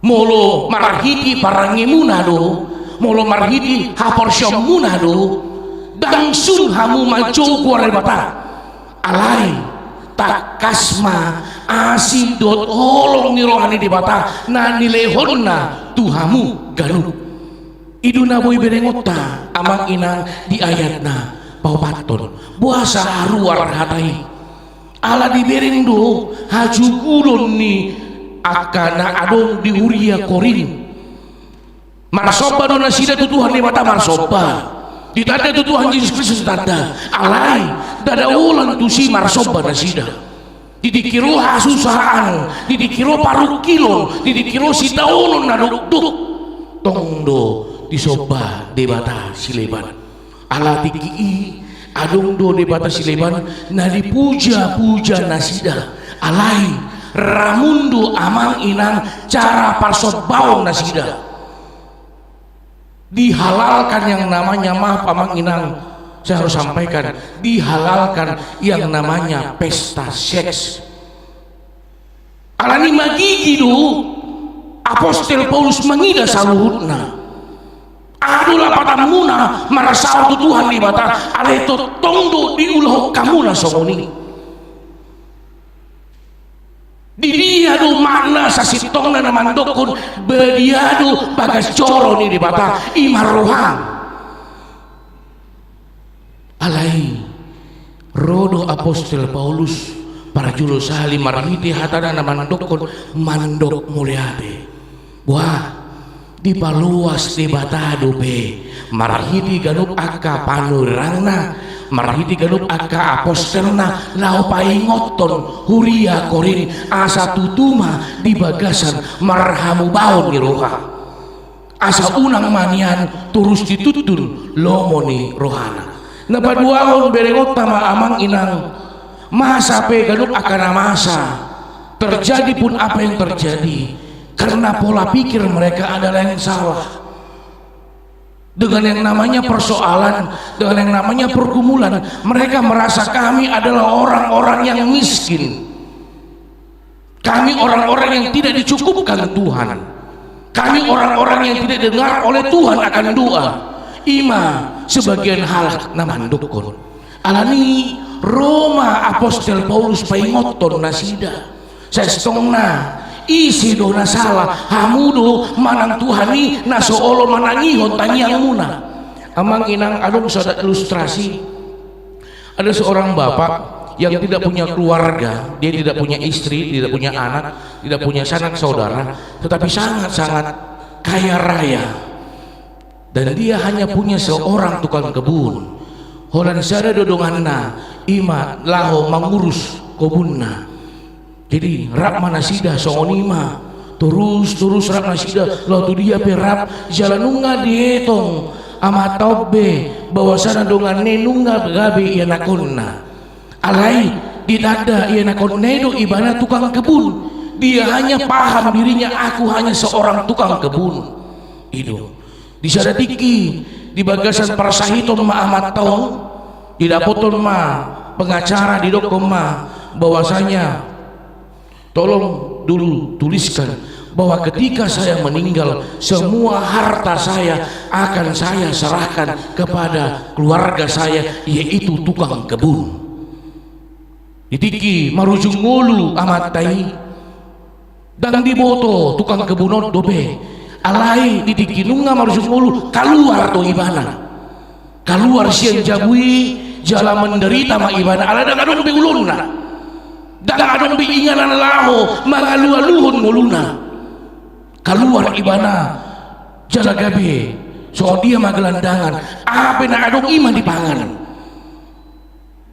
Molo marahiti parangimuna do. Molo marahiti haporsyom muna do. Dangsung hamu maco kuare bata. Alai tak kasma asidot holong ni rohani di bata na nilehon na Tuhamu ganu iduna boy berengota amang inang di ayat na pawaton buasa haruar hatai ala di berengdo haju kulon ni akana adong di huria korin marsoba dona sida tutuhan di bata marsoba ditanda itu Tuhan Yesus Kristus tanda alai dada ulang tu si marsoba nasida didikiro hasusahan didikiro paru kilon didikiro si taunon naduk-duk tongdo disoba debata sileban ala tiki adong do debata sileban na dipuja-puja nasida alai ramundo amang inang cara parsobau nasida dihalalkan yang namanya maaf amang inang saya harus sampaikan dihalalkan yang namanya pesta seks. Alani magigi do Apostel Paulus mangida saluhutna adulah patamuna marasau Tuhan di bata aleto tongdo diulah kamuna somoni diriado makna sasitong na naman dokon beriado bagas coro ni di bata imarohang alai rodo Apostel Paulus para julu sali marhiti hatana naman dokon mandok muliade wah di paluas di bata dobe marhiti ganup akka panurangna marahiti ganup akka apostelna lau paingoton huria korin asa tutuma di bagasan marhamu baon ni roha asa unang manian turus ditutun lomoni rohana napaduaon berengot tama amang inang masa pe ganup akana masa terjadi pun apa yang terjadi karena pola pikir mereka adalah yang salah. Dengan yang namanya persoalan, dengan yang namanya pergumulan, mereka merasa kami adalah orang-orang yang miskin. Kami orang-orang yang tidak dicukupkan Tuhan. Kami orang-orang yang tidak dengar oleh Tuhan akan doa. Ima sebagian halak namandukon alani Roma Apostel Paulus paingoton nasida sestongna isi dona salah hamudo manang Tuhani nasoolo manangihon tanyang muna amang inang adong sada ilustrasi. Ada seorang bapak yang tidak punya keluarga, dia tidak punya istri, tidak punya anak, tidak punya sanak saudara, tetapi sangat-sangat kaya raya. Dan dia hanya punya seorang tukang kebun. Holan sada dodonganna ima laho mangurus kebunna. Jadi rap manasida songonima terus rap nasida lo tu dia perap jalanunga dietong ama tobe bahwasana dongan nenunga gabe ia nakonna alai didada ia nakonnedo ibana tukang kebun. Dia hanya paham dirinya aku hanya seorang tukang kebun itu disadadiki di bagasan persahiton ma amat tahu didapoton ma pengacara di dokom ma bahwasanya tolong dulu tuliskan bahwa ketika saya meninggal semua harta saya akan saya serahkan kepada keluarga saya yaitu tukang kebun. Ditiki marujung ngulu amat tai dan diboto tukang kebunot dobe alai ditiki nunga marujung ngulu keluar to ibana keluar siang jabui jalan menderita ma ibana ala dan adong beulunna dan adong beinganan laho mangalualuhun nguluna keluar ibana jala gabe so dia magelandangan apa na adong iman di pangan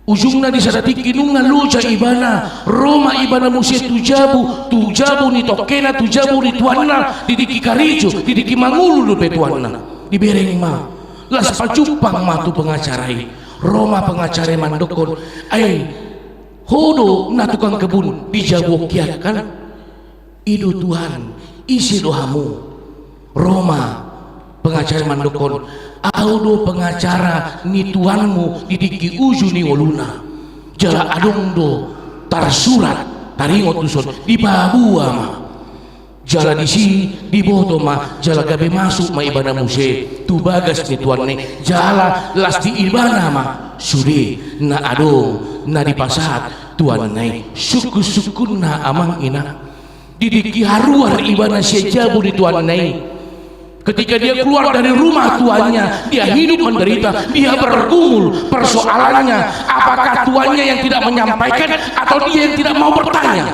ujungna disadati nunga luca ibana Roma ibana musia tujabu ni tokena tujabu ni tuanna didiki karijo didiki mangulu lu petuanna dibereng ma las pacupang matu pengacarai Roma pengacara mandokon ai hodo na tukang kebun dijagokian kan idu Tuhan isi doamu Roma pengacara mandokon audo pengacara ni tuanmu didiki uju ni woluna jala adong do tarsurat taringot tuson di babua ma jala disi di boto ma jala gabe masuk ma ibana muse tu bagas ni tuanne jala las di ibana ma sude na adong na di pasat tuan nai suku-suku na amang ina didiki haruar ibana sejabu di tuan nai. Ketika dia keluar dari rumah tuannya, dia hidup menderita, dia bergumul persoalannya apakah tuannya yang tidak menyampaikan atau dia yang tidak mau bertanya.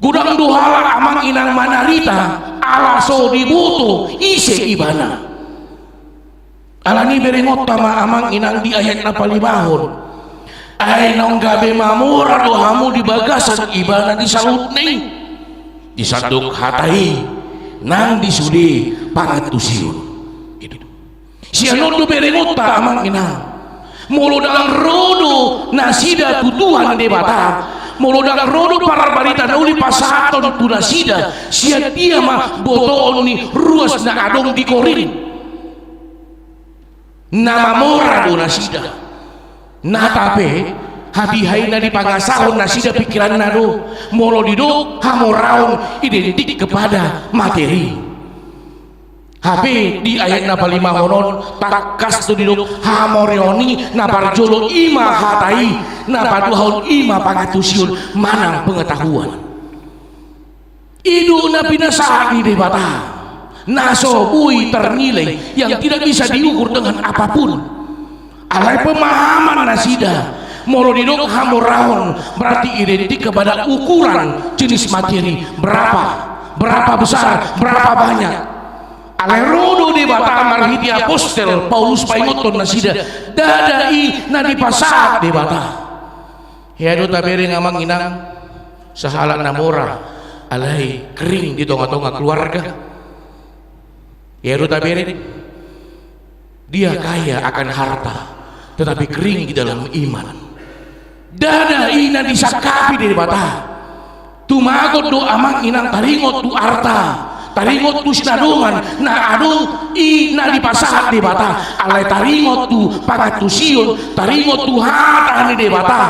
Gudang dohala amang inang manarita alaso dibutuh ise ibana alani berengot tama amang inang di ayat napalimahon ay nong gabe mamura dohamu di bagasan ibana di salut nih disaduk hatai nang disudi pangatusiun sianodo berengota amang inang mulu dalam rodo nasida tutuhan debata mulu dalam rodo para barita nauli pasaton tu nasida sia dia mah botoon ni ruas na adong di korin nama mora do nasida na tape hati haina di pangasahon nasida pikiran nado molo dido hamoraon identik kepada materi HP di ayat napa lima honon takas tu dido hamoreoni naparjolo ima hatai napaduhaon ima pangatusiun manang pengetahuan idu napinasahan di debata nasobui ternilai yang tidak bisa diukur dengan apapun alai pemahaman nasida molo didok hamoraon berarti identik kepada ukuran jenis materi berapa besar berapa banyak alerodo di bata marhiti apostel Paulus paingoton nasida dadai na di pasat di bata heado tabere ngamang inang sahala namora alai kering di tonga-tonga keluarga heado tabere dia kaya akan harta tetapi kering di dalam iman dada ina disakapi dari bata tumagot do amang inang taringot tu arta taringot tu sinadungan na adong ina di pasahat di bata alay taringot tu pangatusiyon taringot tu hata ni di bata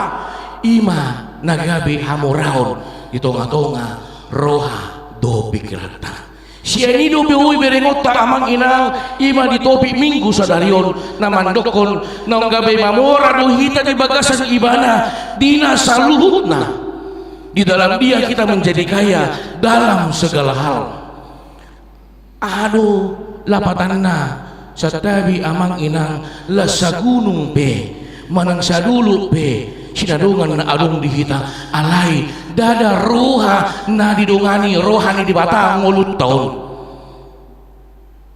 ima nagabi hamoraon di tonga-tonga roha do pikirata Sianido beui berengota amang inang ima di topi minggu sadarion namandokon nang gabe mamora do hita di bagasan ibana dina saluhutna. Di dalam dia kita menjadi kaya dalam segala hal. Aduh lapatanna satabi amang inang lasa gunung pe manang sadulu pe sinadungan na adung di hita alai dada roha na didongani rohani di batang ngulut taon.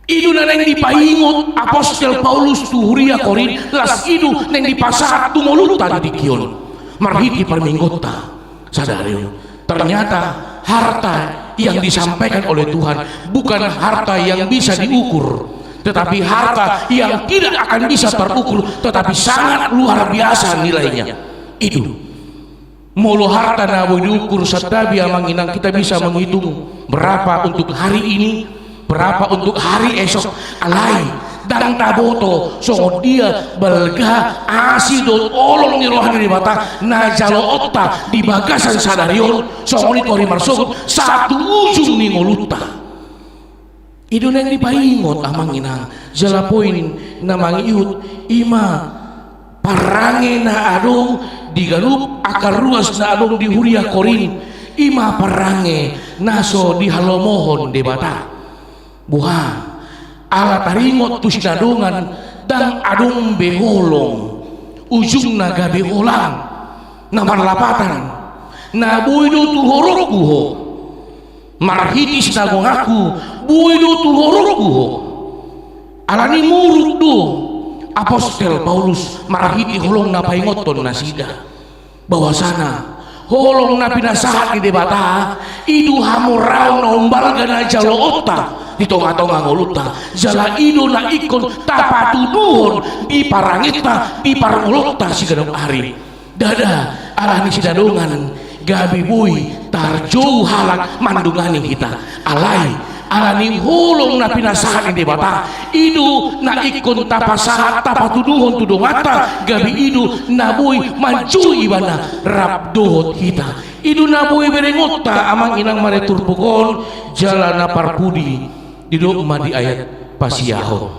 Idu na neng dipaingot Apostel Paulus tu huria Korin las idu neng dipasahat tu ngulutan di kion marhiti parminggota sadari ternyata harta yang disampaikan oleh Tuhan bukan harta yang bisa diukur, tetapi harta yang tidak akan bisa terukur tetapi sangat luar biasa nilainya. Itu molo harta nabu diukur satabi amang inang kita bisa menghitung berapa untuk hari ini, berapa untuk hari esok alai dan taboto so dia belga asidol olong ni rohani di mata na jalo otta di bagasan sadarion so ni kori marsuk satu ujung ni ngoluta. Itu neng dipaingot amang inang jala poin namang iut ima parange na adong digalup akar ruas na adong di huria Korin ima parange naso di halomohon de bata buha ala taringot tu sinadungan dan adong beholong ujung naga beholang naman lapatan na buido tu horokuho marhitis na aku buido tu horokuho alani muruk do Apostel Paulus marahiti holong na paingoton na sida bahwa sana holong na pinasahat di debata idu hamurao na umbalga na jalo otta di tonga-tonga ngoluta jala idu na ikon tapatuduhon di parangita di parangolota si gadong hari dada alani si dadongan gabi bui tarjou halak mandungani kita alai alani holong na pinasahan di debata idu na ikon tapasahat tapatuduhon tudongata gabi idu na bui mancu ibana rabdohot kita idu na bui berengota amang inang mareturpukon jala na parpudi di dogma di ayat pasiyahon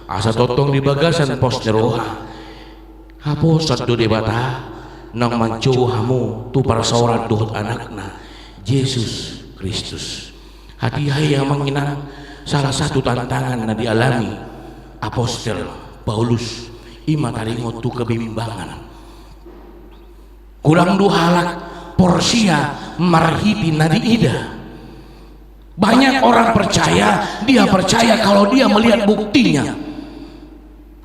asa totong di bagasan pos neroha haposat do debata nang mancu hamu tu para saurat dohot anakna Yesus Kristus. Hati-hati amang inang salah satu tantangan na dialami Apostel Paulus ima taringot tu kebimbangan kurang duhalak porsia marhiti na diida. Banyak orang percaya dia percaya kalau dia melihat buktinya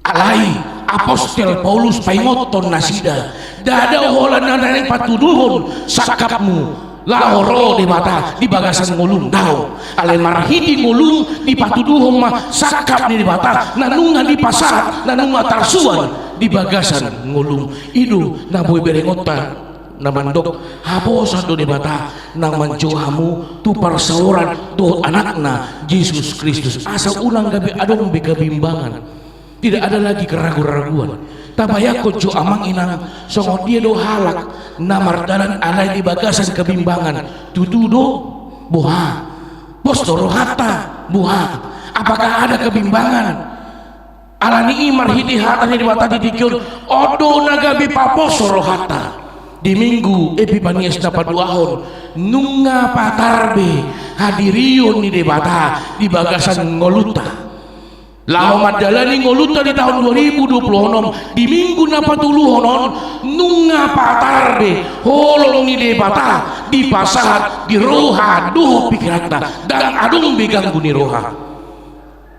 alai Apostel Paulus paingoton nasida dada holan nanay patuduhon sakapmu lahoro di mata di bagasan ngulung daw alai marhiti ngulung di patuduhon mah sakap ni di mata nanunga di pasar nanunga tarsuan di bagasan ngulung idu naboy berengota namandok habosan do di mata nang mancuhamu tu parsaoran do anakna Yesus Kristus asa ulang gabi adong bekabimbangan tidak ada lagi keraguan-raguan tabayakot jo amang inang songo dia do halak namardalan alai di bagasan kebimbangan tutudo buha postoro hata buha apakah ada kebimbangan alani imar hiti hata di mata didikir odo nagabi paposoro hata di minggu Epifanias dapat duahon nunga patarbe hadirion ni debata di bagasan ngoluta lao madalani ngoluta di tahun 2026 di minggu napatuluhonon nunga patarbe holong ni debata di pasahat di roha duho pikirata dan adong beganggu ni roha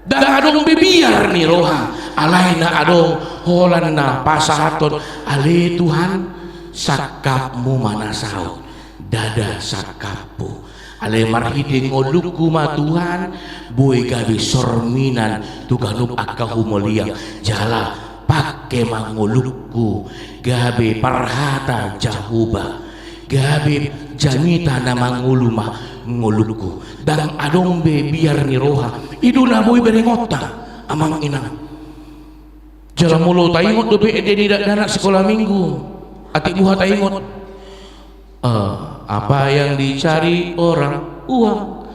dan adong bebiar ni roha alaina adong holan na pasahaton ale Tuhan sakapmu mana saut dada sakapmu ale marhiding ngolukku ma Tuhan boy gabi sorminan tuganup akahu mulia jala pakai mangolukku gabi parhata jahuba gabi janita na manguluma ngolukku dan adong be biar ni roha idu na boy berengota amang inang jala mulo taingot dobe edeni dana sekolah minggu atik buha taingot apa yang dicari orang uang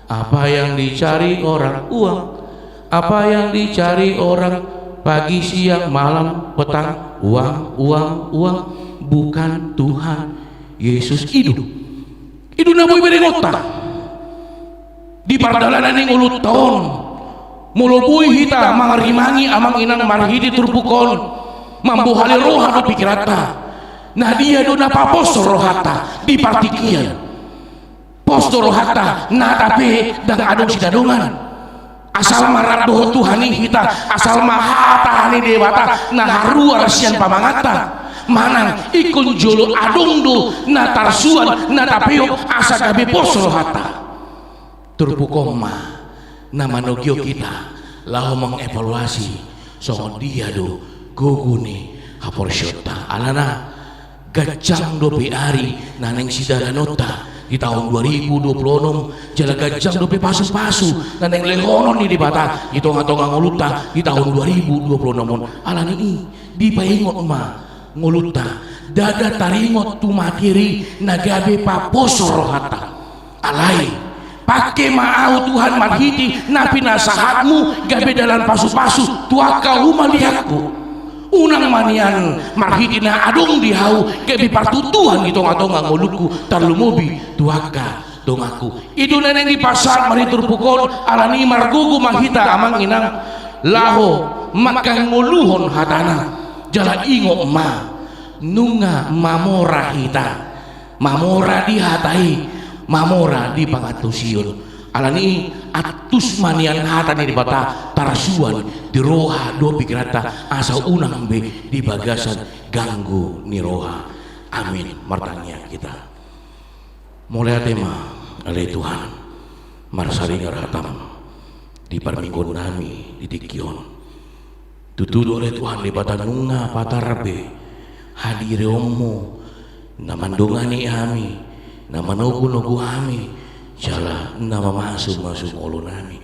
Apa yang dicari orang? Uang. Apa yang dicari orang? Pagi, siang, malam, petang. Uang, uang, uang. Bukan Tuhan Yesus hidup. Itu naboy berengota. Di pardalanan yang ulut tahun. Mulubui hita mangarimangi amang inang marhidi turbukon. Mambuhali roha no pikirata. Nah dia do napapos rohata di partikian. Posto rohata na tapi dan adong sidadungan. Asal marat doh Tuhani hita, asal mahata hani dewata na haruar sian pamangata. Manang ikun jolo adong do na tarsuan na tapeo asa gabe posto rohata. Turbukoma na manogyo kita laho mengevaluasi soal dia do guguni haporsyota alana gajang dope ari naneng sidaranota di tahun 2026 jala gajang dope pasu-pasu naneng lehonon di bata di tonga-tonga ngoluta di tahun 2026 alana ini dipaingot ma ngoluta dada taringot tu matiri nagabe paposo rohata alai pakai maau Tuhan marhiti napi nasahatmu gabe dalam pasu-pasu tuaka huma lihatku unang manian marhiti na adong dihau gabe partutuhan gitu ngatonga ngoluku tarlumubi tuaka dongaku itu neneng di pasar maritur pukul alani margugu mahita amang inang laho makang nguluhon hatana jala ingo ma nunga mamora hita mamora dihatai mamora di pangatusiun alani atus manian hata di bata tarasuan di roha do pikirata asa unang be di bagasan ganggu ni roha amin martanya kita mulai tema oleh Tuhan marsari ngaratam di parminggon nami di dikion tutudu oleh Tuhan di bata nunga patarbe hadire ommu namandungani ami nama nugu kami jala nama masuk ulu nami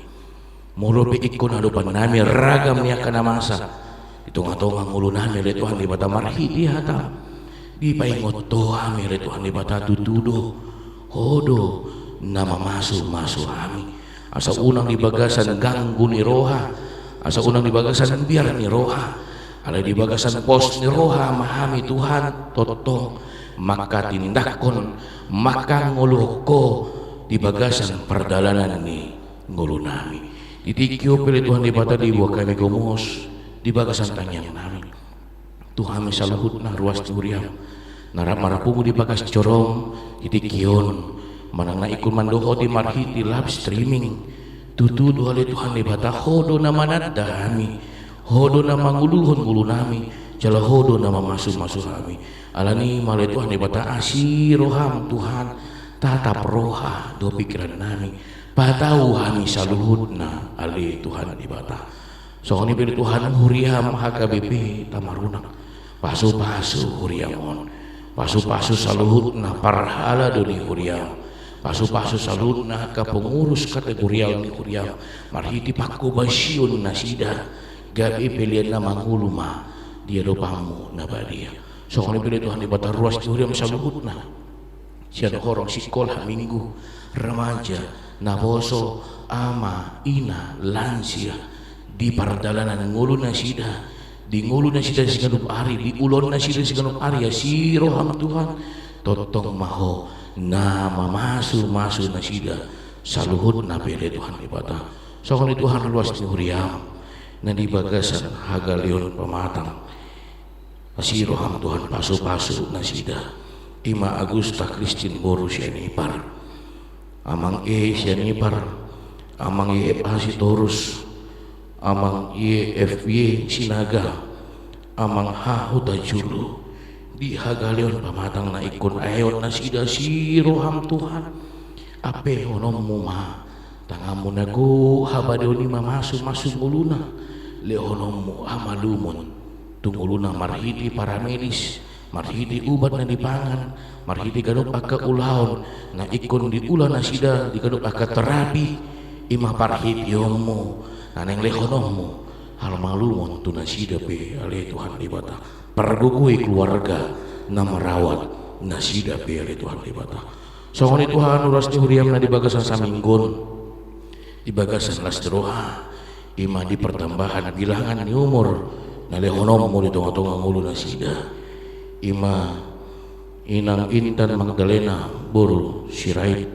mulu ikon hadupan nami ragam niakan masa hitung-hitungan ulu nami le Tuhan di bata marhiti hata di paingot kami le Tuhan di bata tutudo hodo nama masuk kami asa unang di bagasan ganggu ni roha asa unang di bagasan biar ni roha ala di bagasan pos ni roha mahami Tuhan totong maka tindakon maka nguluhko di bagasan perdalanan ni ngulu nami ditikyo pilih Tuhan di bata di buah kami gomos di bagasan tanyang nami Tuhan misaluhut na ruas turiam narap marapungu di bagas corong ditikyon manang na ikun mandoho di marhiti live streaming tutudu oleh Tuhan di bata hodo na manadda kami hodo na manguluhon ngulu nami jala hodo na masuk kami alani malai Tuhan di bata asiroham Tuhan tatap roha do pikiran nami patau kami saluhutna ali Tuhan di bata soalnya pilih Tuhan huriam HKBP tamaruna pasu-pasu huriamon pasu-pasu saluhutna parhala do di huriam pasu-pasu saluhutna ke pengurus kategorial di huriam marhiti paku basyun nasida gabi pilihan nama nguluma dia dopamu nabadia soalnya pilih Tuhan di bata ruas huriam saluhutna siada horong sekolah minggu remaja naboso ama ina lansia di pardalanan ngulu nasida di ngulu nasida siganup ari di ulon nasida siganup ari ya si roham Tuhan totong maho nama masu nasida saluhut napele Tuhan di bata soalnya Tuhan luas huriam na di bagasan hagalion pematang si roham Tuhan pasu-pasu nasida Ima Agusta Kristin Boru Sianipar amang Sianipar amang Asitorus amang FY Sinaga amang Hahuta Julu di hagalion pamatang na ikon ayon nasida si roham Tuhan ape honommu ma tangamu nago habadoni masuk muluna lehonommu amalumon tunguluna marhiti para medis marhiti ubat na dipangan marhiti ganup aka ulahon na ikon di ulah nasida di ganup aka terapi ima parhiti ommu naneng lehonommu hal malumon tu nasida pe ale Tuhan di bata pergugui keluarga na merawat nasida pe ale Tuhan di bata soalnya Tuhan uras huriam na di bagasan saminggon di bagasan las deroha ima di pertambahan bilangan ni umur nalehonom mo di tongah-tongah ngulu nasida ima inang Intan Magdalena Boru Sirait,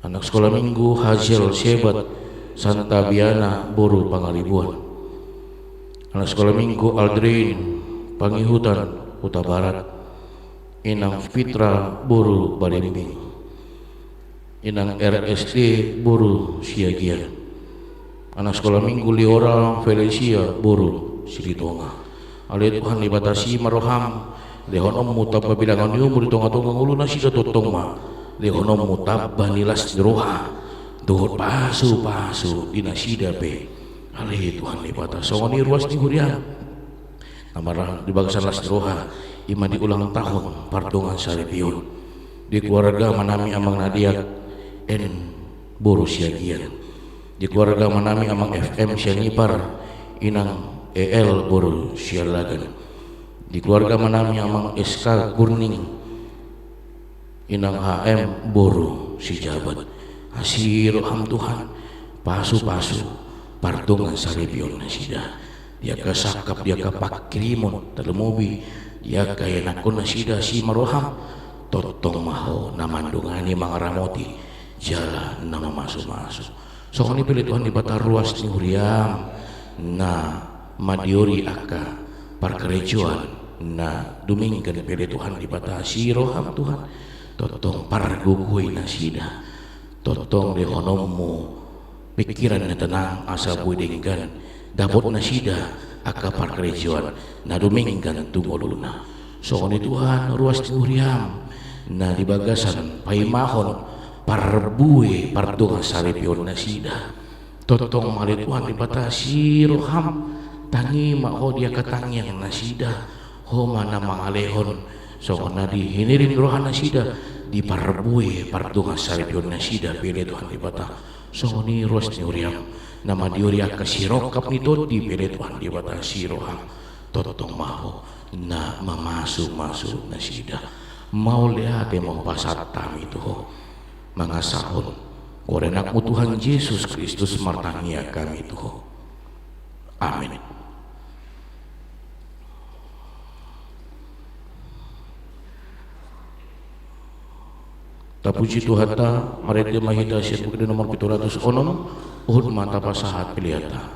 anak sekolah minggu Hazel Sebat Santa Biana Boru Pangaribuan, anak sekolah minggu Aldrin Pangihutan Huta Barat, inang Fitra Boru Balimbing, inang RSD Boru Siagian, anak sekolah minggu Liora Felicia Boru Silitonga. Alit Tuhan dibatasi maroham lehonom mutabba bilangan umur di tongah-tongah ngulu nasida totong ma lehonom mutabba nilas roha dohot pasu di nasida pe alih Tuhan dibatasi songoni ruas di hurian amarah di bagasan las roha ima di ulang tahun pardongan saripion di keluarga manami amang nadiak en Boru Siagian, di keluarga manami amang FM Sianipar inang EL Boru Sialagan, di keluarga manami amang SK Kurning inang HM Boru Sijabat. Hasiroham Tuhan pasu pardongan saripion nasida dia kasakap dia kapakrimon telemobi dia kaya nakon nasida si maroham totong maho namandungani mangaramoti jalan nama masuk so ni pilih Tuhan di batar ruas ni huriam na madiori aka parkerejuan na dumingkan pilih Tuhan di batar siroham Tuhan totong pargugui nasida totong dehonomu pikiran na tenang asa buidingkan dapot nasida aka parkerejuan na dumingkan tumuluna so ni Tuhan ruas ni huriam na di bagasan paimahon parbue pardongan saripion nasida totong malit Tuhan dibatasi roham tangi maho dia katangyang nasida ho mana mangalehon so na di hinirin rohan nasida di parbue pardongan saripion nasida pilih Tuhan dibata so ni ruas ni uriam nama diuri akasirokap nito di pilih Tuhan dibatasi roham totong maho na masuk nasida mau lihat mau pasat tam itu mangasahon korenakmu Tuhan Yesus Kristus martania kami itu amin. Tapuji Tuhan ta marete mahida siat bukti nomor 700 onom uhud mata pasahat pilihata.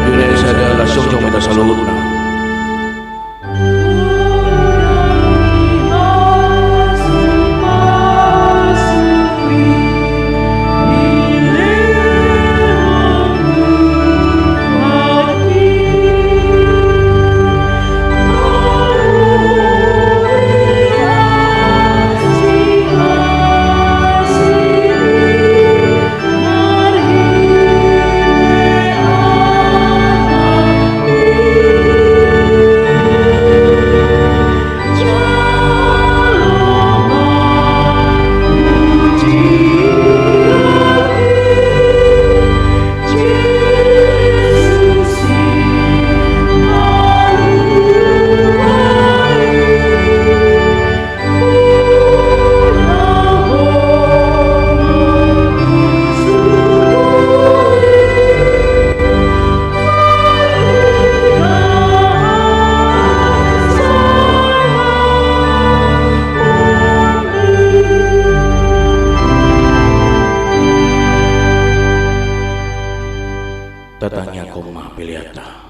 dunia sada langsung jom kita salutna. Tatanya koma piliata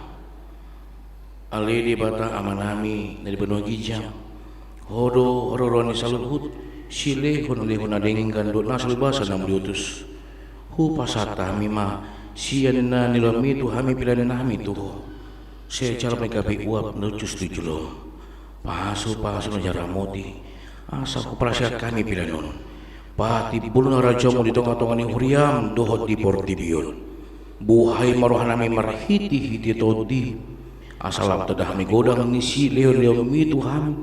ali di bata amanami dari benua gijam hodo hororoni saluhut sile honoli honadeng gandot nasal basa nam diutus hu pasata mima sianna nilami tu hami pilana nami tu se cara mereka uap nucus tujulo pasu najara moti asa ku prasya kami pilanon pati buluna raja mo di tonga-tongani huriam dohot di portibion buhay marohanami marhiti-hiti todi asalam tadah mi godang nisi leo mi Tuhan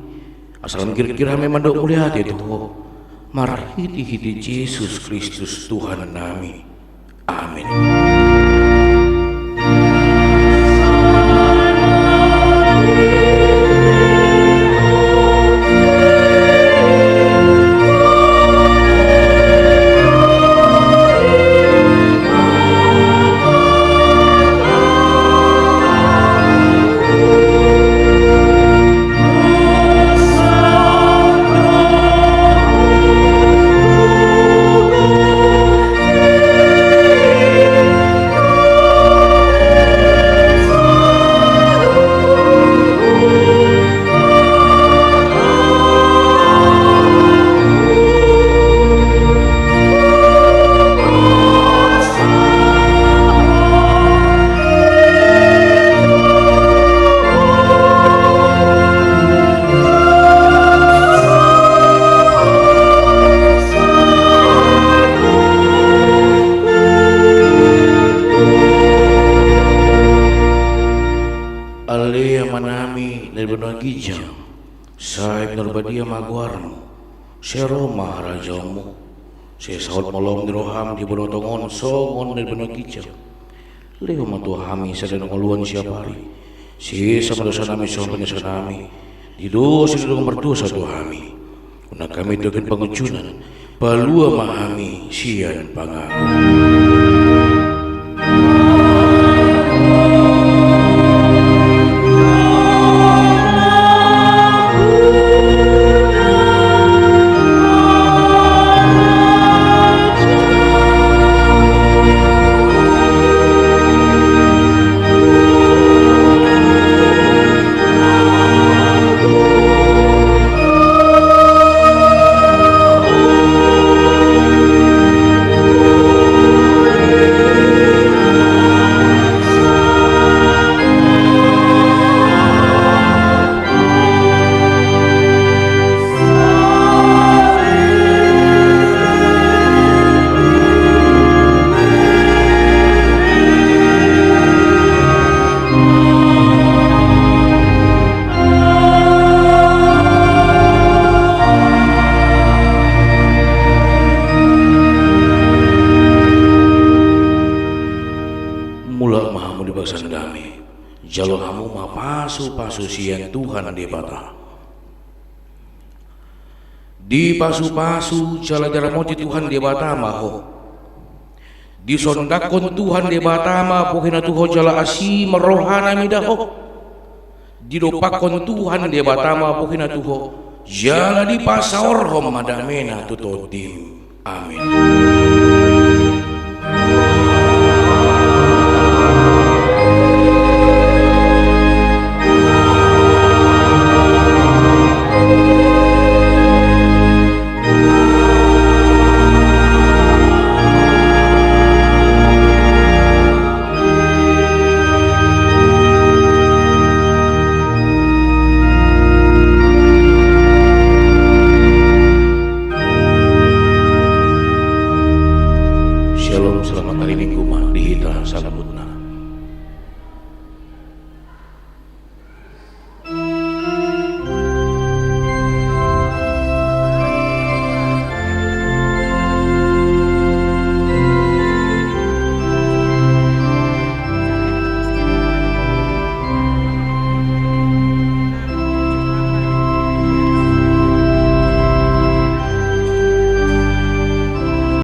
asalam kira-kira mi mandok muliati Tuhan marhiti-hiti Yesus Kristus Tuhan nami amin. Saya berbadia maguarmu, seroma rajamu, saya saud molong diroham di bonotongon songon dari benua kijang. Leo matu hami sedang ngoluan siapari, si sama dosa nami sama dosa nami, di dosa sedang berdosa dohami. Una kami dogen penguncunan, palua mahami sian pangaku. Jalo hamu ma pasu sian Tuhan di bata. Di pasu jala jara moti Tuhan di bata maho. Di sondakon Tuhan di bata ma pokina tuho jala asi merohana midaho. Di dopakon Tuhan di bata ma pokina tuho jala di pasaor hom madamena tutodim. Amin. ita salabutna.